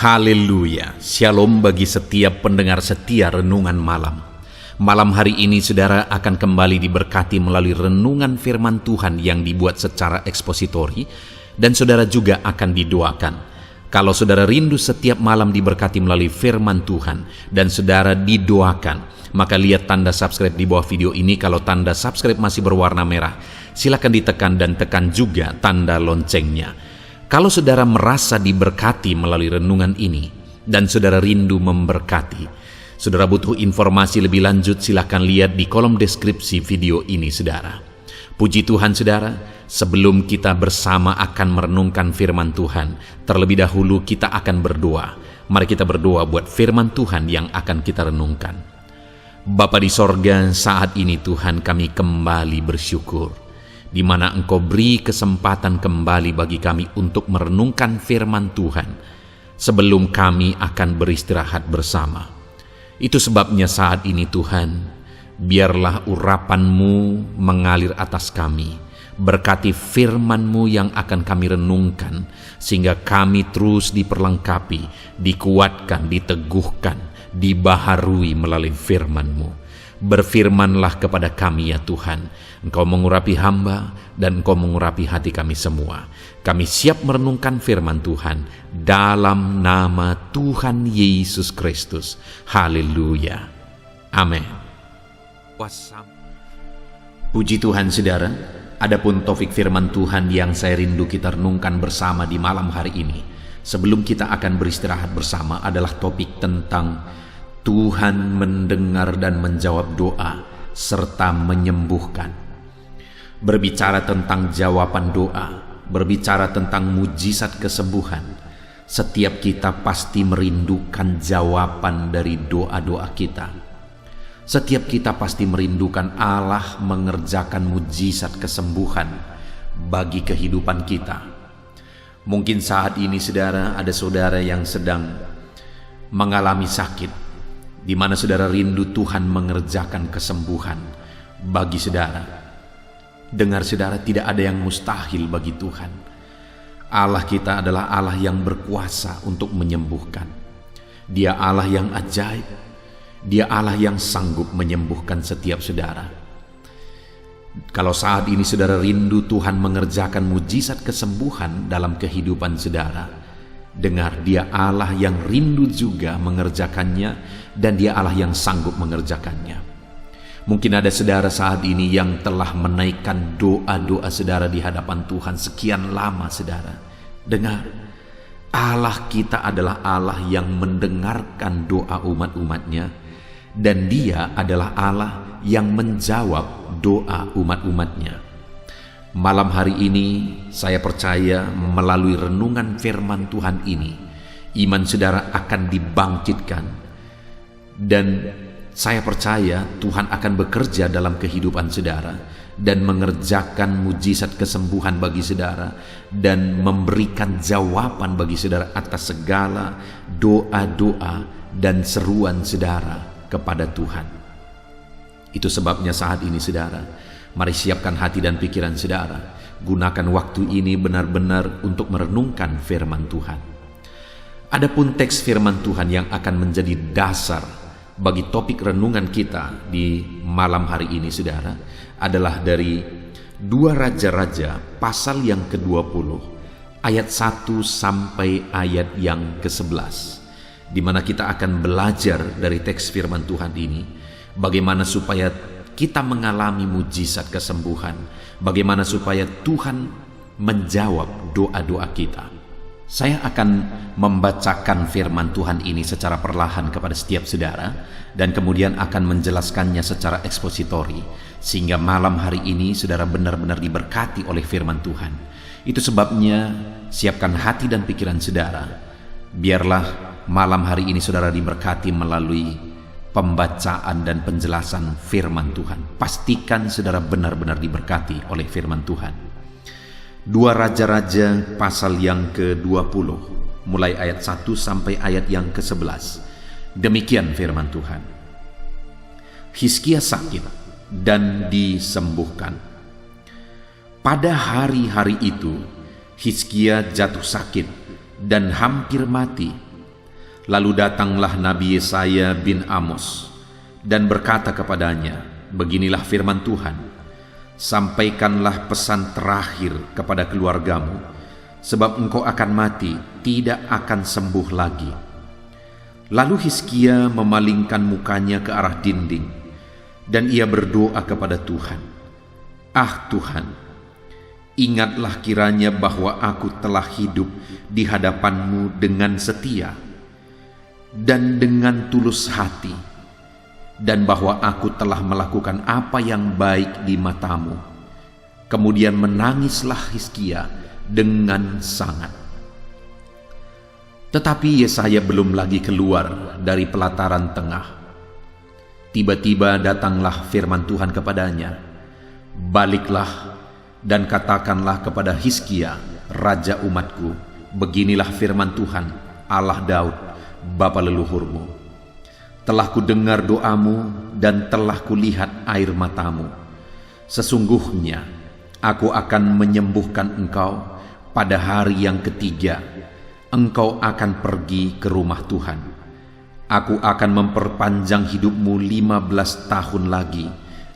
Haleluya, shalom bagi setiap pendengar setia renungan malam. Malam hari ini saudara akan kembali diberkati melalui renungan firman Tuhan yang dibuat secara ekspositori, dan saudara juga akan didoakan. Kalau saudara rindu setiap malam diberkati melalui firman Tuhan dan saudara didoakan, maka lihat tanda subscribe di bawah video ini. Kalau tanda subscribe masih berwarna merah, silakan ditekan dan tekan juga tanda loncengnya. Kalau saudara merasa diberkati melalui renungan ini dan saudara rindu memberkati, saudara butuh informasi lebih lanjut, silakan lihat di kolom deskripsi video ini saudara. Puji Tuhan saudara, sebelum kita bersama akan merenungkan firman Tuhan, terlebih dahulu kita akan berdoa. Mari kita berdoa buat firman Tuhan yang akan kita renungkan. Bapa di sorga, saat ini Tuhan kami kembali bersyukur, di mana Engkau beri kesempatan kembali bagi kami untuk merenungkan firman Tuhan sebelum kami akan beristirahat bersama. Itu sebabnya saat ini Tuhan, biarlah urapan-Mu mengalir atas kami. Berkati firman-Mu yang akan kami renungkan, sehingga kami terus diperlengkapi, dikuatkan, diteguhkan, dibaharui melalui firman-Mu. Berfirmanlah kepada kami ya Tuhan, Engkau mengurapi hamba dan Engkau mengurapi hati kami semua. Kami siap merenungkan firman Tuhan dalam nama Tuhan Yesus Kristus. Haleluya. Amin. Puji Tuhan saudara, adapun topik firman Tuhan yang saya rindu kita renungkan bersama di malam hari ini, sebelum kita akan beristirahat bersama, adalah topik tentang Tuhan mendengar dan menjawab doa serta menyembuhkan. Berbicara tentang jawaban doa, berbicara tentang mujizat kesembuhan, setiap kita pasti merindukan jawaban dari doa-doa kita. Setiap kita pasti merindukan Allah mengerjakan mujizat kesembuhan bagi kehidupan kita. Mungkin saat ini saudara, ada saudara yang sedang mengalami sakit, di mana saudara rindu Tuhan mengerjakan kesembuhan bagi saudara. Dengar saudara, tidak ada yang mustahil bagi Tuhan. Allah kita adalah Allah yang berkuasa untuk menyembuhkan. Dia Allah yang ajaib. Dia Allah yang sanggup menyembuhkan setiap saudara. Kalau saat ini saudara rindu Tuhan mengerjakan mujizat kesembuhan dalam kehidupan saudara, dengar, Dia Allah yang rindu juga mengerjakannya, dan Dia Allah yang sanggup mengerjakannya. Mungkin ada saudara saat ini yang telah menaikkan doa-doa saudara di hadapan Tuhan sekian lama saudara. Dengar, Allah kita adalah Allah yang mendengarkan doa umat-umatnya, dan Dia adalah Allah yang menjawab doa umat-umatnya. Malam hari ini saya percaya melalui renungan firman Tuhan ini, iman saudara akan dibangkitkan, dan saya percaya Tuhan akan bekerja dalam kehidupan saudara dan mengerjakan mujizat kesembuhan bagi saudara dan memberikan jawaban bagi saudara atas segala doa-doa dan seruan saudara kepada Tuhan. Itu sebabnya saat ini saudara, mari siapkan hati dan pikiran saudara. Gunakan waktu ini benar-benar untuk merenungkan firman Tuhan. Adapun teks firman Tuhan yang akan menjadi dasar bagi topik renungan kita di malam hari ini saudara, adalah dari 2 Raja-Raja pasal yang ke-20 ayat 1 sampai ayat yang ke-11, di mana kita akan belajar dari teks firman Tuhan ini bagaimana supaya kita mengalami mujizat kesembuhan, bagaimana supaya Tuhan menjawab doa-doa kita. Saya akan membacakan firman Tuhan ini secara perlahan kepada setiap saudara, dan kemudian akan menjelaskannya secara ekspositori, sehingga malam hari ini saudara benar-benar diberkati oleh firman Tuhan. Itu sebabnya siapkan hati dan pikiran saudara. Biarlah malam hari ini saudara diberkati melalui pembacaan dan penjelasan firman Tuhan. Pastikan saudara benar-benar diberkati oleh firman Tuhan. 2 Raja-Raja pasal yang ke-20 mulai ayat 1 sampai ayat yang ke-11. Demikian firman Tuhan. Hizkia sakit dan disembuhkan. Pada hari-hari itu Hizkia jatuh sakit dan hampir mati, Lalu datanglah Nabi Yesaya bin Amos dan berkata kepadanya, "Beginilah firman Tuhan, sampaikanlah pesan terakhir kepada keluargamu, sebab engkau akan mati, tidak akan sembuh lagi." Lalu Hizkia memalingkan mukanya ke arah dinding, dan ia berdoa kepada Tuhan, "Ah Tuhan, ingatlah kiranya bahwa aku telah hidup di hadapan-Mu dengan setia dan dengan tulus hati, dan bahwa aku telah melakukan apa yang baik di mata-Mu." Kemudian menangislah Hizkia dengan sangat. Tetapi Yesaya belum lagi keluar dari pelataran tengah. Tiba-tiba datanglah firman Tuhan kepadanya, "Baliklah dan katakanlah kepada Hizkia, raja umatku, beginilah firman Tuhan, Allah Daud, bapa leluhurmu. Telah kudengar doamu dan telah kulihat air matamu. Sesungguhnya aku akan menyembuhkan engkau pada hari yang ketiga. Engkau akan pergi ke rumah Tuhan. Aku akan memperpanjang hidupmu 15 tahun lagi,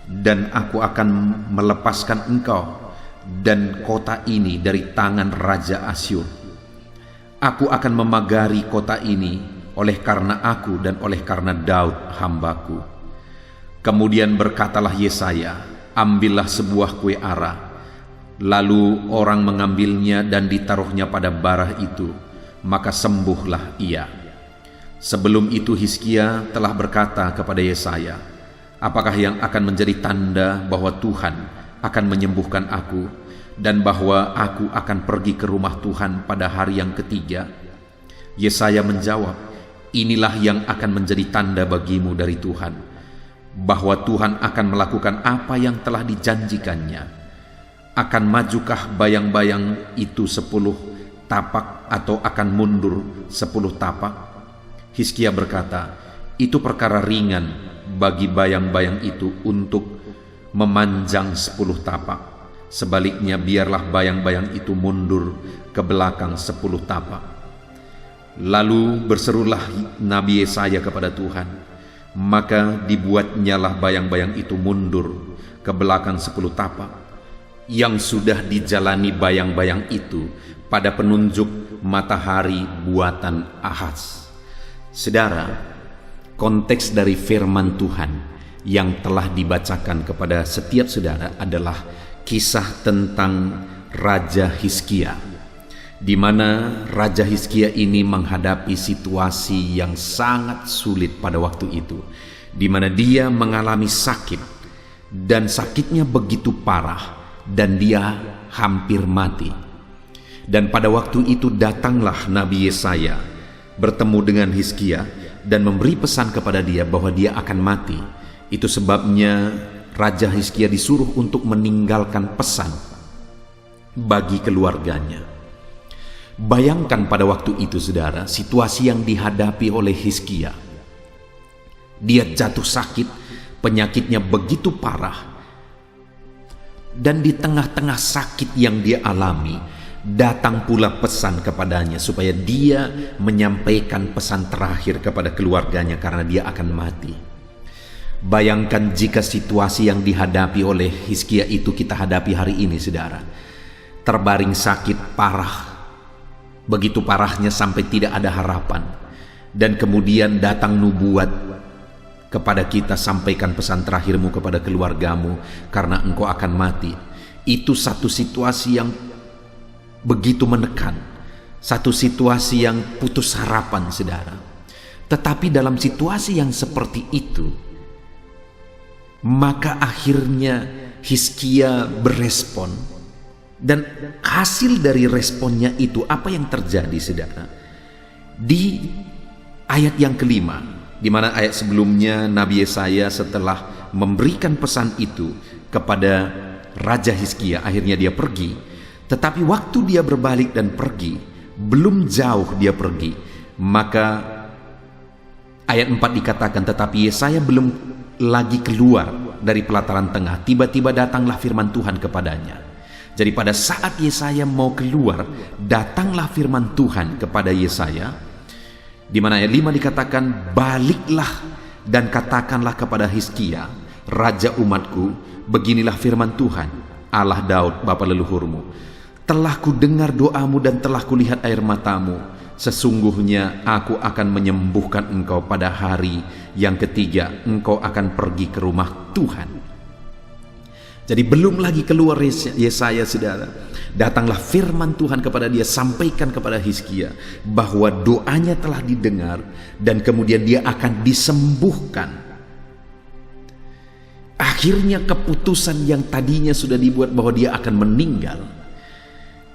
dan aku akan melepaskan engkau dan kota ini dari tangan Raja Asyur. Aku akan memagari kota ini oleh karena aku dan oleh karena Daud hambaku." Kemudian berkatalah Yesaya, "Ambillah sebuah kue ara." Lalu orang mengambilnya dan ditaruhnya pada bara itu, maka sembuhlah ia. Sebelum itu Hizkia telah berkata kepada Yesaya, "Apakah yang akan menjadi tanda bahwa Tuhan akan menyembuhkan aku dan bahwa aku akan pergi ke rumah Tuhan pada hari yang ketiga?" Yesaya menjawab, "Inilah yang akan menjadi tanda bagimu dari Tuhan, bahwa Tuhan akan melakukan apa yang telah dijanjikannya. Akan majukah bayang-bayang itu 10 tapak atau akan mundur 10 tapak?" Hizkia berkata, "Itu perkara ringan bagi bayang-bayang itu untuk memanjang 10 tapak. Sebaliknya biarlah bayang-bayang itu mundur ke belakang 10 tapak." Lalu berserulah Nabi Yesaya kepada Tuhan, maka dibuatnyalah bayang-bayang itu mundur ke belakang 10 tapak, yang sudah dijalani bayang-bayang itu pada penunjuk matahari buatan Ahaz. Saudara, konteks dari firman Tuhan yang telah dibacakan kepada setiap saudara adalah kisah tentang Raja Hizkia, di mana Raja Hizkia ini menghadapi situasi yang sangat sulit pada waktu itu, di mana dia mengalami sakit, dan sakitnya begitu parah, dan dia hampir mati. Dan pada waktu itu datanglah Nabi Yesaya bertemu dengan Hizkia dan memberi pesan kepada dia bahwa dia akan mati. Itu sebabnya Raja Hizkia disuruh untuk meninggalkan pesan bagi keluarganya. Bayangkan pada waktu itu saudara, situasi yang dihadapi oleh Hizkia. Dia jatuh sakit, penyakitnya begitu parah, dan di tengah-tengah sakit yang dia alami, datang pula pesan kepadanya supaya dia menyampaikan pesan terakhir kepada keluarganya karena dia akan mati. Bayangkan jika situasi yang dihadapi oleh Hizkia itu kita hadapi hari ini saudara. Terbaring sakit parah, begitu parahnya sampai tidak ada harapan. Dan kemudian datang nubuat kepada kita, "Sampaikan pesan terakhirmu kepada keluargamu karena engkau akan mati." Itu satu situasi yang begitu menekan, satu situasi yang putus harapan saudara. Tetapi dalam situasi yang seperti itu, maka akhirnya Hizkia berespon, dan hasil dari responnya itu apa yang terjadi saudara? Di ayat yang kelima, di mana ayat sebelumnya Nabi Yesaya setelah memberikan pesan itu kepada Raja Hizkia, akhirnya dia pergi. Tetapi waktu dia berbalik dan pergi, belum jauh dia pergi, maka ayat 4 dikatakan, "Tetapi Yesaya belum lagi keluar dari pelataran tengah, tiba-tiba datanglah firman Tuhan kepadanya." Jadi pada saat Yesaya mau keluar, datanglah firman Tuhan kepada Yesaya, Di mana ayat 5 dikatakan, baliklah dan katakanlah kepada Hizkia, raja umatku, beginilah firman Tuhan, Allah Daud bapa leluhurmu. Telah ku dengar doamu dan telah kulihat air matamu. Sesungguhnya aku akan menyembuhkan engkau pada hari yang ketiga. Engkau akan pergi ke rumah Tuhan. Jadi belum lagi keluar Yesaya, saudara, datanglah firman Tuhan kepada dia, sampaikan kepada Hizkia bahwa doanya telah didengar dan kemudian dia akan disembuhkan. Akhirnya keputusan yang tadinya sudah dibuat bahwa dia akan meninggal,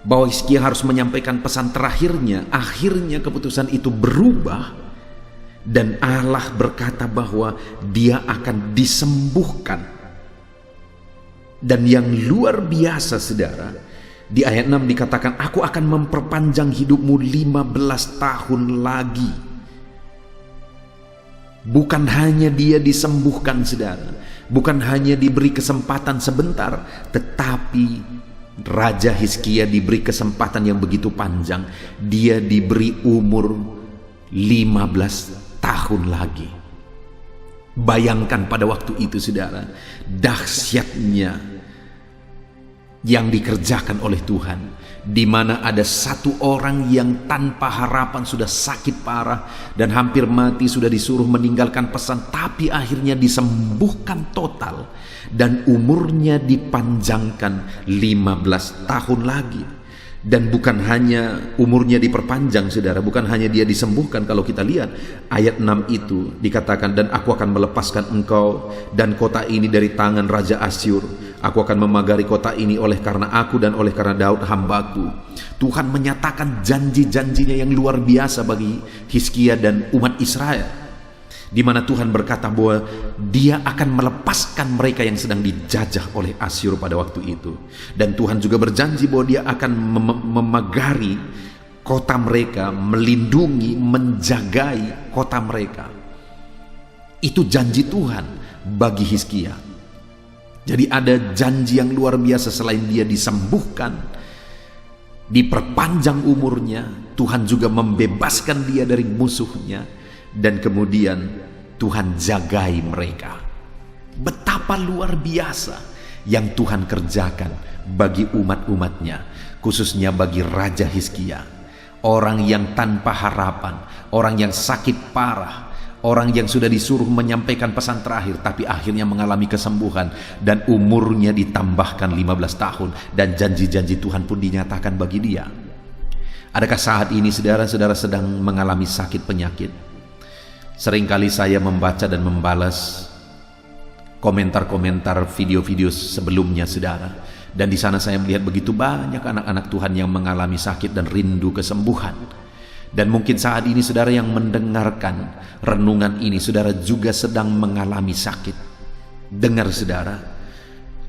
bahwa Hizkia harus menyampaikan pesan terakhirnya, akhirnya keputusan itu berubah dan Allah berkata bahwa dia akan disembuhkan. Dan yang luar biasa, saudara, di ayat 6 dikatakan, aku akan memperpanjang hidupmu 15 tahun lagi. Bukan hanya dia disembuhkan, saudara, bukan hanya diberi kesempatan sebentar, tetapi Raja Hizkia diberi kesempatan yang begitu panjang. Dia diberi umur 15 tahun lagi. Bayangkan pada waktu itu, saudara, dahsyatnya yang dikerjakan oleh Tuhan, di mana ada satu orang yang tanpa harapan sudah sakit parah dan hampir mati, sudah disuruh meninggalkan pesan, tapi akhirnya disembuhkan total dan umurnya dipanjangkan 15 tahun lagi. Dan bukan hanya umurnya diperpanjang, saudara, bukan hanya dia disembuhkan. Kalau kita lihat ayat 6 itu dikatakan, dan aku akan melepaskan engkau dan kota ini dari tangan Raja Asyur. Aku akan memagari kota ini oleh karena aku dan oleh karena Daud hambaku. Tuhan menyatakan janji-janjinya yang luar biasa bagi Hizkia dan umat Israel, di mana Tuhan berkata bahwa dia akan melepaskan mereka yang sedang dijajah oleh Asyur pada waktu itu. Dan Tuhan juga berjanji bahwa dia akan memagari kota mereka, melindungi, menjagai kota mereka. Itu janji Tuhan bagi Hizkia. Jadi ada janji yang luar biasa. Selain dia disembuhkan, diperpanjang umurnya, Tuhan juga membebaskan dia dari musuhnya. Dan kemudian Tuhan jagai mereka. Betapa luar biasa yang Tuhan kerjakan bagi umat-umatnya, khususnya bagi Raja Hizkia. Orang yang tanpa harapan, orang yang sakit parah, orang yang sudah disuruh menyampaikan pesan terakhir, tapi akhirnya mengalami kesembuhan dan umurnya ditambahkan 15 tahun dan janji-janji Tuhan pun dinyatakan bagi dia. Adakah saat ini saudara-saudara sedang mengalami sakit penyakit? Seringkali saya membaca dan membalas komentar-komentar video-video sebelumnya, saudara. Dan di sana saya melihat begitu banyak anak-anak Tuhan yang mengalami sakit dan rindu kesembuhan. Dan mungkin saat ini saudara yang mendengarkan renungan ini, saudara juga sedang mengalami sakit. Dengar saudara,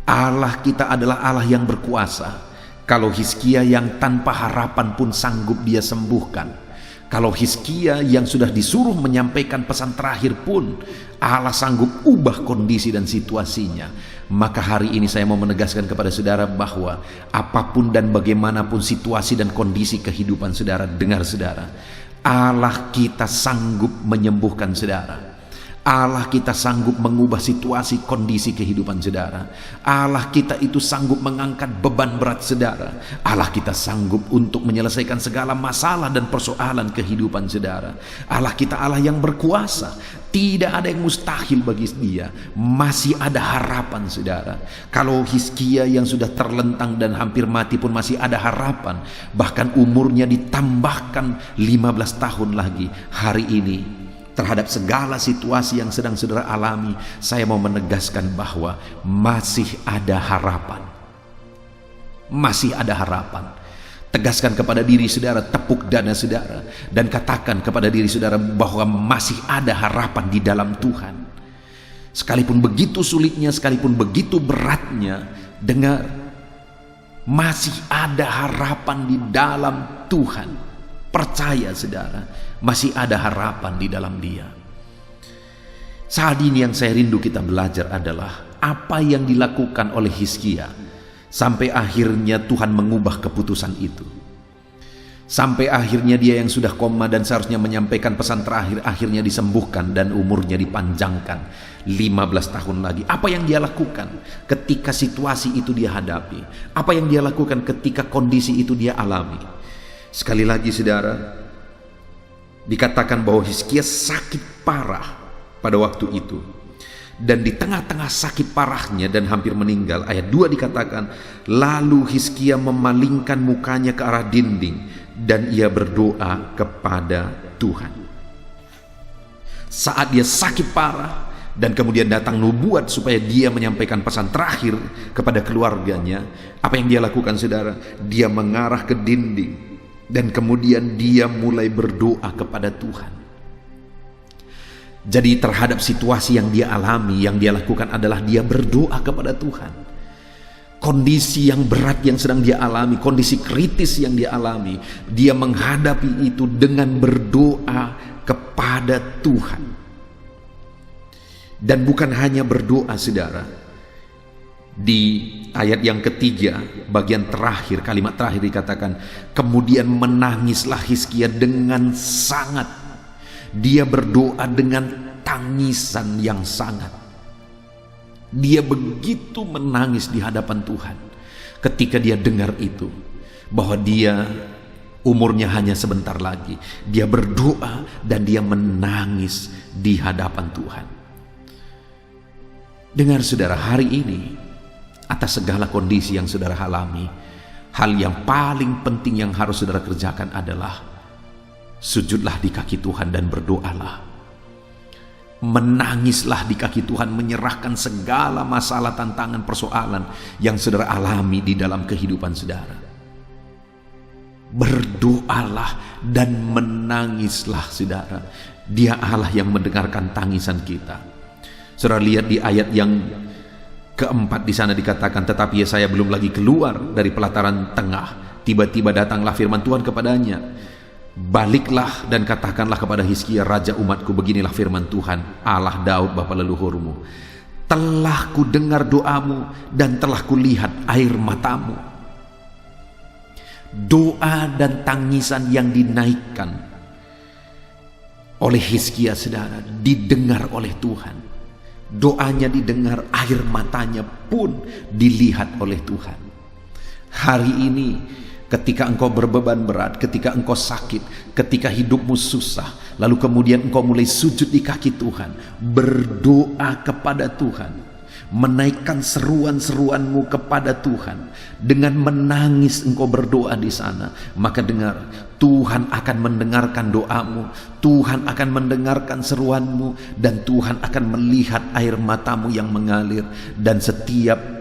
Allah kita adalah Allah yang berkuasa. Kalau Hizkia yang tanpa harapan pun sanggup dia sembuhkan. Kalau Hizkia yang sudah disuruh menyampaikan pesan terakhir pun Allah sanggup ubah kondisi dan situasinya. Maka hari ini saya mau menegaskan kepada saudara bahwa apapun dan bagaimanapun situasi dan kondisi kehidupan saudara, dengar saudara, Allah kita sanggup menyembuhkan saudara. Allah kita sanggup mengubah situasi kondisi kehidupan saudara. Allah kita itu sanggup mengangkat beban berat saudara. Allah kita sanggup untuk menyelesaikan segala masalah dan persoalan kehidupan saudara. Allah kita Allah yang berkuasa. Tidak ada yang mustahil bagi dia. Masih ada harapan saudara. Kalau Hizkia yang sudah terlentang dan hampir mati pun masih ada harapan. Bahkan umurnya ditambahkan 15 tahun lagi. Hari ini terhadap segala situasi yang sedang saudara alami, saya mau menegaskan bahwa masih ada harapan. Masih ada harapan. Tegaskan kepada diri saudara, tepuk dada saudara, dan katakan kepada diri saudara bahwa masih ada harapan di dalam Tuhan. Sekalipun begitu sulitnya, sekalipun begitu beratnya, dengar, masih ada harapan di dalam Tuhan. Percaya saudara, masih ada harapan di dalam Dia. Saat ini yang saya rindu kita belajar adalah apa yang dilakukan oleh Hizkia sampai akhirnya Tuhan mengubah keputusan itu. Sampai akhirnya dia yang sudah koma dan seharusnya menyampaikan pesan terakhir, akhirnya disembuhkan dan umurnya dipanjangkan 15 tahun lagi. Apa yang dia lakukan ketika situasi itu dia hadapi? Apa yang dia lakukan ketika kondisi itu dia alami? Sekali lagi saudara, dikatakan bahwa Hizkia sakit parah pada waktu itu. Dan di tengah-tengah sakit parahnya dan hampir meninggal, ayat 2 dikatakan, lalu Hizkia memalingkan mukanya ke arah dinding dan ia berdoa kepada Tuhan. Saat dia sakit parah dan kemudian datang nubuat supaya dia menyampaikan pesan terakhir kepada keluarganya, apa yang dia lakukan saudara? Dia mengarah ke dinding dan kemudian dia mulai berdoa kepada Tuhan. Jadi terhadap situasi yang dia alami, yang dia lakukan adalah dia berdoa kepada Tuhan. Kondisi yang berat yang sedang dia alami, kondisi kritis yang dia alami, dia menghadapi itu dengan berdoa kepada Tuhan. Dan bukan hanya berdoa saudara. Di ayat yang ketiga, bagian terakhir, kalimat terakhir dikatakan, kemudian menangislah Hizkia dengan sangat. Dia berdoa dengan tangisan yang sangat. Dia begitu menangis di hadapan Tuhan ketika dia dengar itu, bahwa dia umurnya hanya sebentar lagi. Dia berdoa dan dia menangis di hadapan Tuhan. Dengar saudara, hari ini atas segala kondisi yang saudara alami, hal yang paling penting yang harus saudara kerjakan adalah sujudlah di kaki Tuhan dan berdoalah. Menangislah di kaki Tuhan, menyerahkan segala masalah, tantangan, persoalan yang saudara alami di dalam kehidupan saudara. Berdoalah dan menangislah saudara. Dia Allah yang mendengarkan tangisan kita. Saudara lihat di ayat yang keempat di sana dikatakan, tetapi Yesaya belum lagi keluar dari pelataran tengah, tiba-tiba datanglah firman Tuhan kepadanya. Baliklah dan katakanlah kepada Hizkia raja umatku, beginilah firman Tuhan Allah Daud bapa leluhurmu, telah ku dengar doamu dan telah ku lihat air matamu. Doa dan tangisan yang dinaikkan oleh Hizkia saudara didengar oleh Tuhan. Doanya didengar, air matanya pun dilihat oleh Tuhan. Hari ini ketika engkau berbeban berat, ketika engkau sakit, ketika hidupmu susah, lalu kemudian engkau mulai sujud di kaki Tuhan, berdoa kepada Tuhan, menaikkan seruan-seruanmu kepada Tuhan, dengan menangis engkau berdoa di sana, maka dengar, Tuhan akan mendengarkan doamu, Tuhan akan mendengarkan seruanmu, dan Tuhan akan melihat air matamu yang mengalir, dan setiap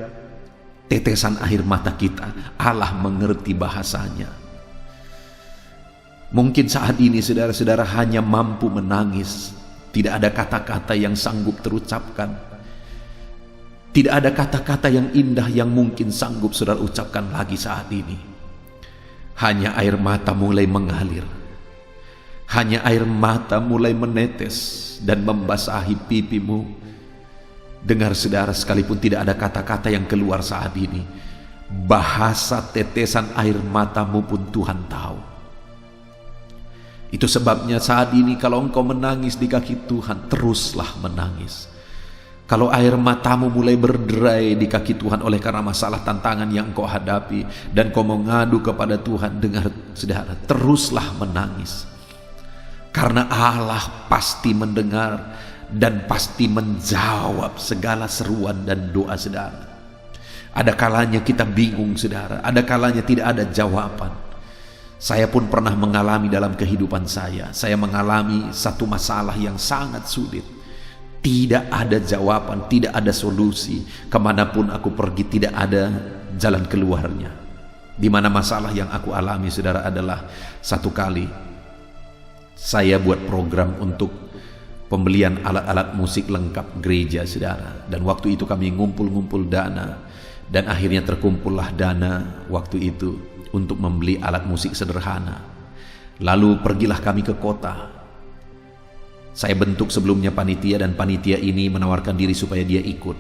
tetesan air mata kita, Allah mengerti bahasanya. Mungkin saat ini saudara-saudara hanya mampu menangis. Tidak ada kata-kata yang sanggup terucapkan. Tidak ada kata-kata yang indah yang mungkin sanggup saudara ucapkan lagi saat ini. Hanya air mata mulai mengalir. Hanya air mata mulai menetes dan membasahi pipimu. Dengar saudara, sekalipun tidak ada kata-kata yang keluar saat ini, bahasa tetesan air matamu pun Tuhan tahu. Itu sebabnya saat ini kalau engkau menangis di kaki Tuhan, teruslah menangis. Kalau air matamu mulai berderai di kaki Tuhan oleh karena masalah tantangan yang engkau hadapi, dan kau mengadu kepada Tuhan, dengar saudara, teruslah menangis. Karena Allah pasti mendengar dan pasti menjawab segala seruan dan doa saudara. Ada kalanya kita bingung saudara, ada kalanya tidak ada jawaban. Saya pun pernah mengalami dalam kehidupan saya mengalami satu masalah yang sangat sulit. Tidak ada jawaban, tidak ada solusi. Kemanapun aku pergi tidak ada jalan keluarnya. Di mana masalah yang aku alami saudara adalah, satu kali saya buat program untuk pembelian alat-alat musik lengkap gereja saudara, dan waktu itu kami ngumpul-ngumpul dana, dan akhirnya terkumpullah dana waktu itu untuk membeli alat musik sederhana. Lalu pergilah kami ke kota. Saya bentuk sebelumnya panitia, dan panitia ini menawarkan diri supaya dia ikut,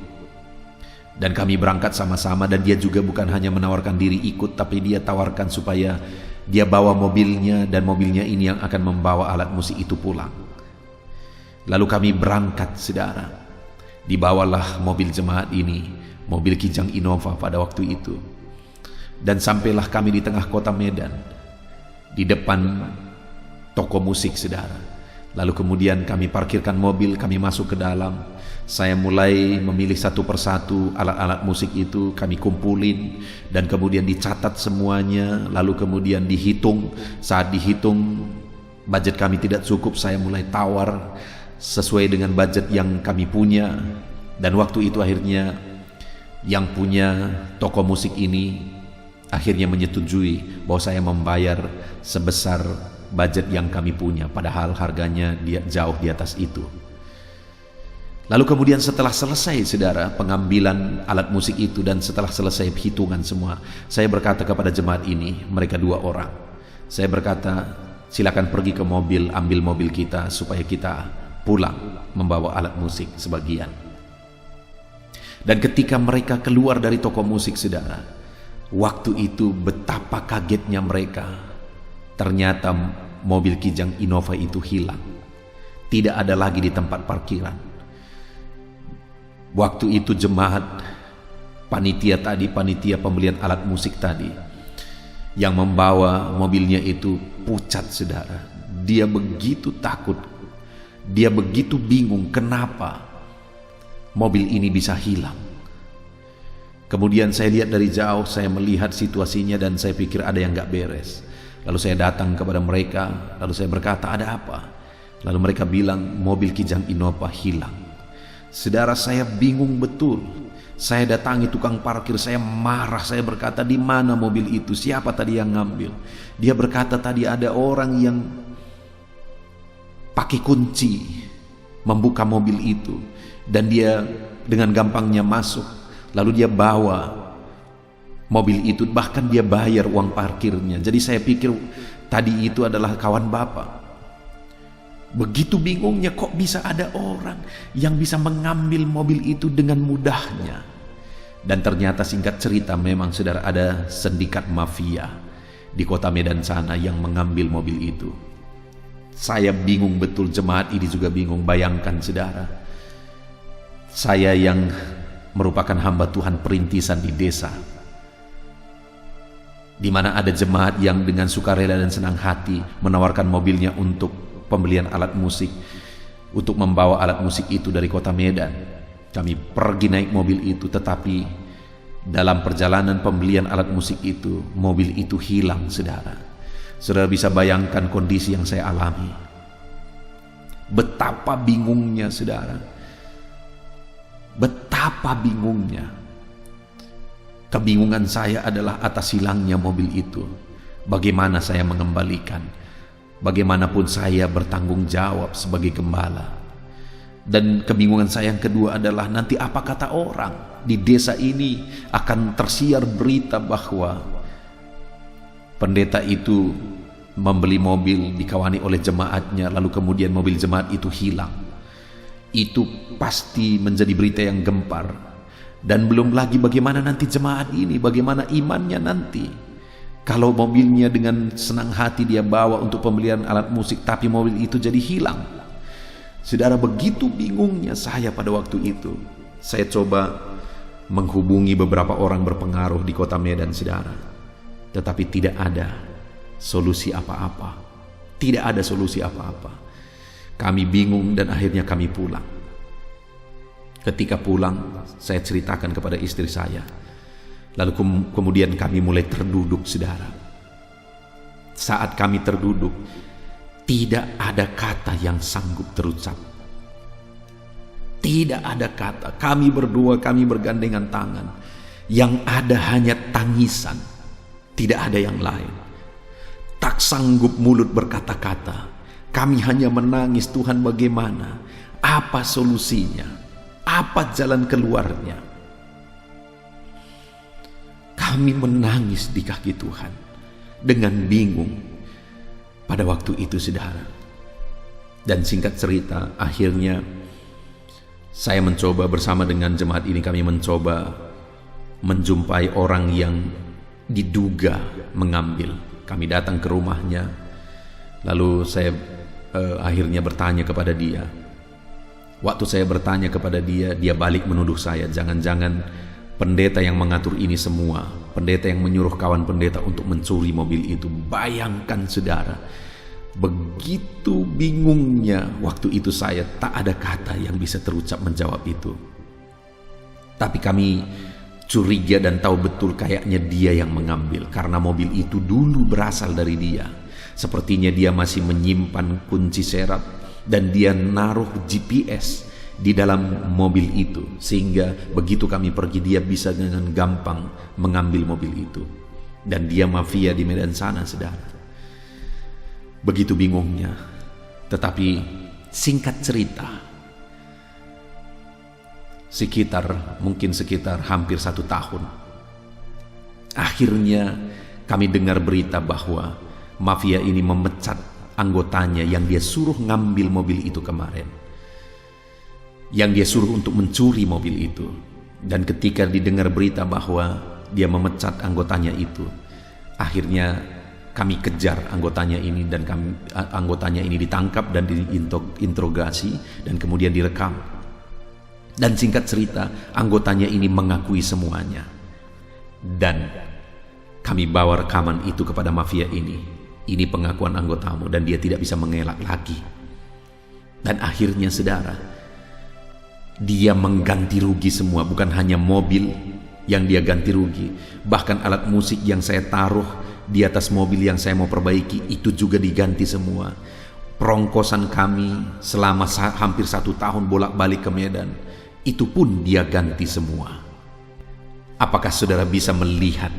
dan kami berangkat sama-sama. Dan dia juga bukan hanya menawarkan diri ikut, tapi dia tawarkan supaya Dia bawa mobilnya dan mobilnya ini yang akan membawa alat musik itu pulang. Lalu kami berangkat, saudara. Dibawalah mobil jemaat ini, mobil Kijang Innova pada waktu itu. Dan sampailah kami di tengah kota Medan, di depan toko musik, saudara. Lalu kemudian kami parkirkan mobil, kami masuk ke dalam. Saya mulai memilih satu persatu alat-alat musik itu, kami kumpulin dan kemudian dicatat semuanya. Lalu kemudian dihitung. Saat dihitung budget kami tidak cukup, saya mulai tawar sesuai dengan budget yang kami punya. Dan waktu itu akhirnya yang punya toko musik ini akhirnya menyetujui bahwa saya membayar sebesar budget yang kami punya, padahal harganya dia jauh di atas itu. Lalu kemudian setelah selesai, saudara, pengambilan alat musik itu dan setelah selesai hitungan semua, saya berkata kepada jemaat ini, mereka 2 orang. Saya berkata, silakan pergi ke mobil, ambil mobil kita supaya kita pulang membawa alat musik sebagian. Dan ketika mereka keluar dari toko musik, saudara, waktu itu betapa kagetnya mereka. Ternyata mobil Kijang Innova itu hilang. Tidak ada lagi di tempat parkiran. Waktu itu jemaat, panitia pembelian alat musik tadi, yang membawa mobilnya itu pucat, saudara. Dia begitu takut, dia begitu bingung kenapa mobil ini bisa hilang. Kemudian saya lihat dari jauh, saya melihat situasinya dan saya pikir ada yang gak beres. Lalu saya datang kepada mereka, lalu saya berkata, ada apa? Lalu mereka bilang, mobil Kijang Innova hilang. Saudara, saya bingung betul. Saya datangi tukang parkir, saya marah, saya berkata, di mana mobil itu? Siapa tadi yang ngambil? Dia berkata, tadi ada orang yang pakai kunci membuka mobil itu dan dia dengan gampangnya masuk. Lalu dia bawa mobil itu, bahkan dia bayar uang parkirnya. Jadi saya pikir tadi itu adalah kawan Bapak. Begitu bingungnya, kok bisa ada orang yang bisa mengambil mobil itu dengan mudahnya. Dan ternyata singkat cerita, memang saudara, ada sindikat mafia di kota Medan sana yang mengambil mobil itu. Saya bingung betul, jemaat ini juga bingung. Bayangkan saudara, saya yang merupakan hamba Tuhan perintisan di desa, di mana ada jemaat yang dengan sukarela dan senang hati menawarkan mobilnya untuk pembelian alat musik, untuk membawa alat musik itu dari kota Medan. Kami pergi naik mobil itu, tetapi dalam perjalanan pembelian alat musik itu, mobil itu hilang, saudara. Saudara bisa bayangkan kondisi yang saya alami. Betapa bingungnya, saudara. Betapa bingungnya. Kebingungan saya adalah atas hilangnya mobil itu. Bagaimana saya mengembalikan? Bagaimanapun saya bertanggung jawab sebagai gembala. Dan kebingungan saya yang kedua adalah, nanti apa kata orang di desa ini? Akan tersiar berita bahwa pendeta itu membeli mobil dikawani oleh jemaatnya, lalu kemudian mobil jemaat itu hilang. Itu pasti menjadi berita yang gempar. Dan belum lagi bagaimana nanti jemaat ini, bagaimana imannya nanti. Kalau mobilnya dengan senang hati dia bawa untuk pembelian alat musik, tapi mobil itu jadi hilang. Saudara, begitu bingungnya saya pada waktu itu. Saya coba menghubungi beberapa orang berpengaruh di kota Medan, saudara. Tetapi tidak ada solusi apa-apa. Tidak ada solusi apa-apa. Kami bingung dan akhirnya kami pulang. Ketika pulang, saya ceritakan kepada istri saya. Lalu kemudian kami mulai terduduk, saudara. Saat kami terduduk, tidak ada kata yang sanggup terucap. Tidak ada kata. Kami berdua, kami bergandengan tangan. Yang ada hanya tangisan. Tidak ada yang lain. Tak sanggup mulut berkata-kata. Kami hanya menangis, Tuhan bagaimana? Apa solusinya? Apa jalan keluarnya? Kami menangis di kaki Tuhan dengan bingung pada waktu itu, saudara. Dan singkat cerita, akhirnya saya mencoba bersama dengan jemaat ini, kami mencoba menjumpai orang yang diduga mengambil. Kami datang ke rumahnya, lalu saya akhirnya bertanya kepada dia. Waktu saya bertanya kepada dia, dia balik menuduh saya, jangan-jangan pendeta yang mengatur ini semua, pendeta yang menyuruh kawan pendeta untuk mencuri mobil itu. Bayangkan saudara, begitu bingungnya waktu itu saya, tak ada kata yang bisa terucap menjawab itu. Tapi kami curiga dan tahu betul kayaknya dia yang mengambil, karena mobil itu dulu berasal dari dia. Sepertinya dia masih menyimpan kunci serap dan dia naruh GPS di dalam mobil itu, sehingga begitu kami pergi dia bisa dengan gampang mengambil mobil itu. Dan dia mafia di Medan sana, saudara. Begitu bingungnya. Tetapi singkat cerita, mungkin sekitar hampir 1 tahun, akhirnya kami dengar berita bahwa mafia ini memecat anggotanya yang dia suruh ngambil mobil itu kemarin, yang dia suruh untuk mencuri mobil itu. Dan ketika didengar berita bahwa dia memecat anggotanya itu, akhirnya kami kejar anggotanya ini, dan anggotanya ini ditangkap dan diinterogasi dan kemudian direkam. Dan singkat cerita, anggotanya ini mengakui semuanya. Dan kami bawa rekaman itu kepada mafia ini. Ini pengakuan anggotamu, dan dia tidak bisa mengelak lagi. Dan akhirnya saudara, dia mengganti rugi semua. Bukan hanya mobil yang dia ganti rugi, bahkan alat musik yang saya taruh di atas mobil yang saya mau perbaiki itu juga diganti semua. Perongkosan kami selama hampir 1 tahun bolak-balik ke Medan, itu pun dia ganti semua. Apakah saudara bisa melihat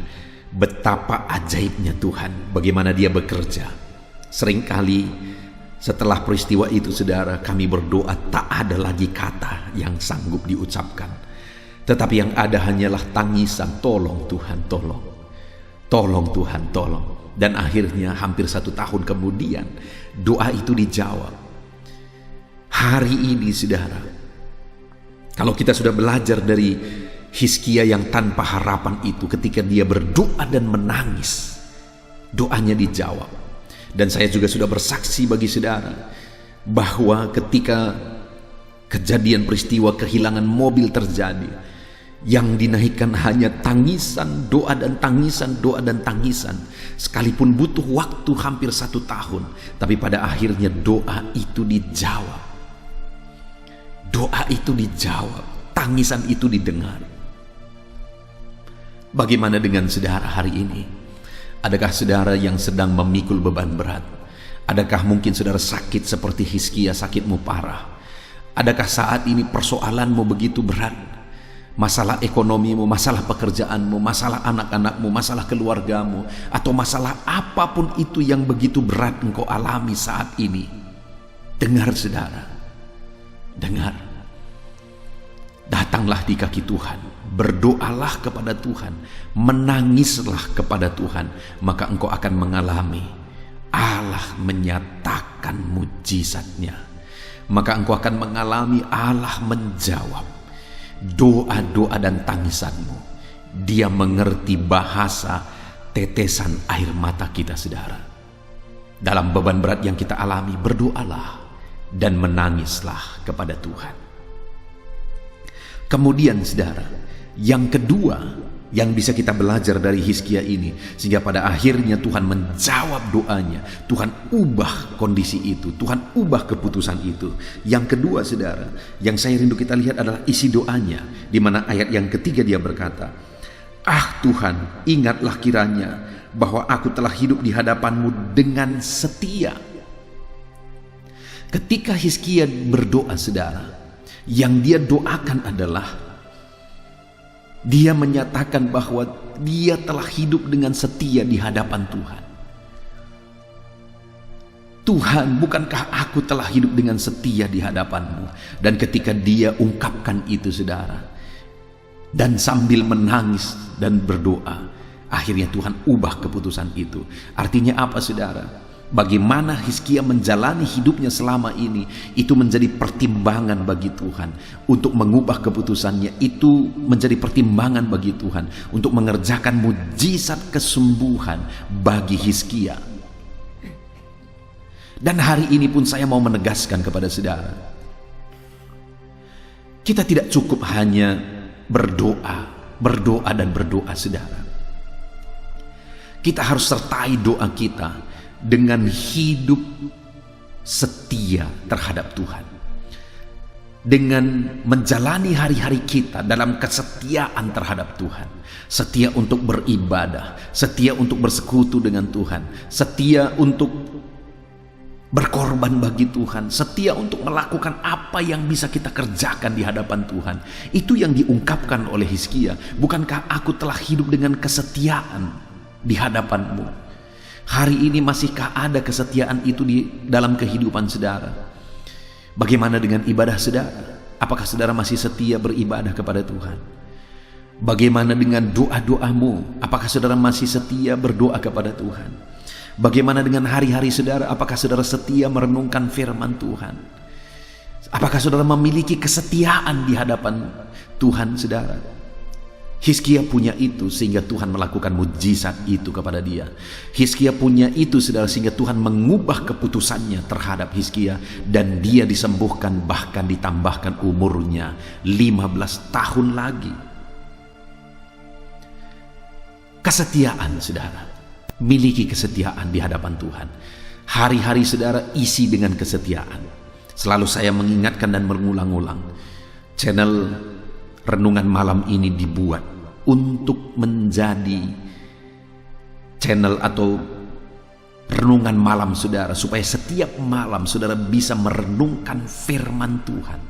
betapa ajaibnya Tuhan, bagaimana dia bekerja? Seringkali setelah peristiwa itu saudara, kami berdoa tak ada lagi kata yang sanggup diucapkan, tetapi yang ada hanyalah tangisan, tolong Tuhan, tolong. Tolong Tuhan, tolong. Dan akhirnya hampir 1 tahun kemudian doa itu dijawab. Hari ini saudara, kalau kita sudah belajar dari Hizkia yang tanpa harapan itu, ketika dia berdoa dan menangis, doanya dijawab. Dan saya juga sudah bersaksi bagi saudara bahwa ketika kejadian peristiwa kehilangan mobil terjadi, yang dinaikkan hanya tangisan, doa dan tangisan, doa dan tangisan. Sekalipun butuh waktu hampir 1 tahun, tapi pada akhirnya doa itu dijawab. Doa itu dijawab, tangisan itu didengar. Bagaimana dengan saudara hari ini? Adakah saudara yang sedang memikul beban berat? Adakah mungkin saudara sakit seperti Hizkia, sakitmu parah? Adakah saat ini persoalanmu begitu berat? Masalah ekonomimu, masalah pekerjaanmu, masalah anak-anakmu, masalah keluargamu, atau masalah apapun itu yang begitu berat engkau alami saat ini. Dengar saudara, dengar. Datanglah di kaki Tuhan, berdoalah kepada Tuhan, menangislah kepada Tuhan, maka engkau akan mengalami Allah menyatakan mujizatnya. Maka engkau akan mengalami Allah menjawab doa-doa dan tangisanmu. Dia mengerti bahasa tetesan air mata kita saudara. Dalam beban berat yang kita alami, berdoalah dan menangislah kepada Tuhan. Kemudian saudara, yang kedua yang bisa kita belajar dari Hizkia ini, sehingga pada akhirnya Tuhan menjawab doanya, Tuhan ubah kondisi itu, Tuhan ubah keputusan itu. Yang kedua saudara, yang saya rindu kita lihat adalah isi doanya, di mana ayat yang ketiga dia berkata, "Ah Tuhan, ingatlah kiranya bahwa aku telah hidup di hadapan-Mu dengan setia." Ketika Hizkia berdoa saudara, yang dia doakan adalah dia menyatakan bahwa dia telah hidup dengan setia di hadapan Tuhan. Tuhan, bukankah aku telah hidup dengan setia di hadapan-Mu? Dan ketika dia ungkapkan itu saudara, dan sambil menangis dan berdoa, akhirnya Tuhan ubah keputusan itu. Artinya apa saudara? Bagaimana Hizkia menjalani hidupnya selama ini, itu menjadi pertimbangan bagi Tuhan untuk mengubah keputusannya. Itu menjadi pertimbangan bagi Tuhan untuk mengerjakan mujizat kesembuhan bagi Hizkia. Dan hari ini pun saya mau menegaskan kepada saudara, kita tidak cukup hanya berdoa dan berdoa, saudara. Kita harus sertai doa kita dengan hidup setia terhadap Tuhan, dengan menjalani hari-hari kita dalam kesetiaan terhadap Tuhan, setia untuk beribadah, setia untuk bersekutu dengan Tuhan, setia untuk berkorban bagi Tuhan, setia untuk melakukan apa yang bisa kita kerjakan di hadapan Tuhan. Itu yang diungkapkan oleh Hizkia. Bukankah aku telah hidup dengan kesetiaan di hadapanmu? Hari ini masihkah ada kesetiaan itu di dalam kehidupan saudara? Bagaimana dengan ibadah saudara? Apakah saudara masih setia beribadah kepada Tuhan? Bagaimana dengan doa-doamu? Apakah saudara masih setia berdoa kepada Tuhan? Bagaimana dengan hari-hari saudara? Apakah saudara setia merenungkan firman Tuhan? Apakah saudara memiliki kesetiaan di hadapan Tuhan, saudara? Hizkia punya itu sehingga Tuhan melakukan mujizat itu kepada dia. Hizkia punya itu, saudara, sehingga Tuhan mengubah keputusannya terhadap Hizkia, dan dia disembuhkan, bahkan ditambahkan umurnya 15 tahun lagi. Kesetiaan, saudara. Miliki kesetiaan di hadapan Tuhan. Hari-hari saudara isi dengan kesetiaan. Selalu saya mengingatkan dan mengulang-ulang, channel renungan malam ini dibuat untuk menjadi channel atau renungan malam saudara, supaya setiap malam saudara bisa merenungkan firman Tuhan.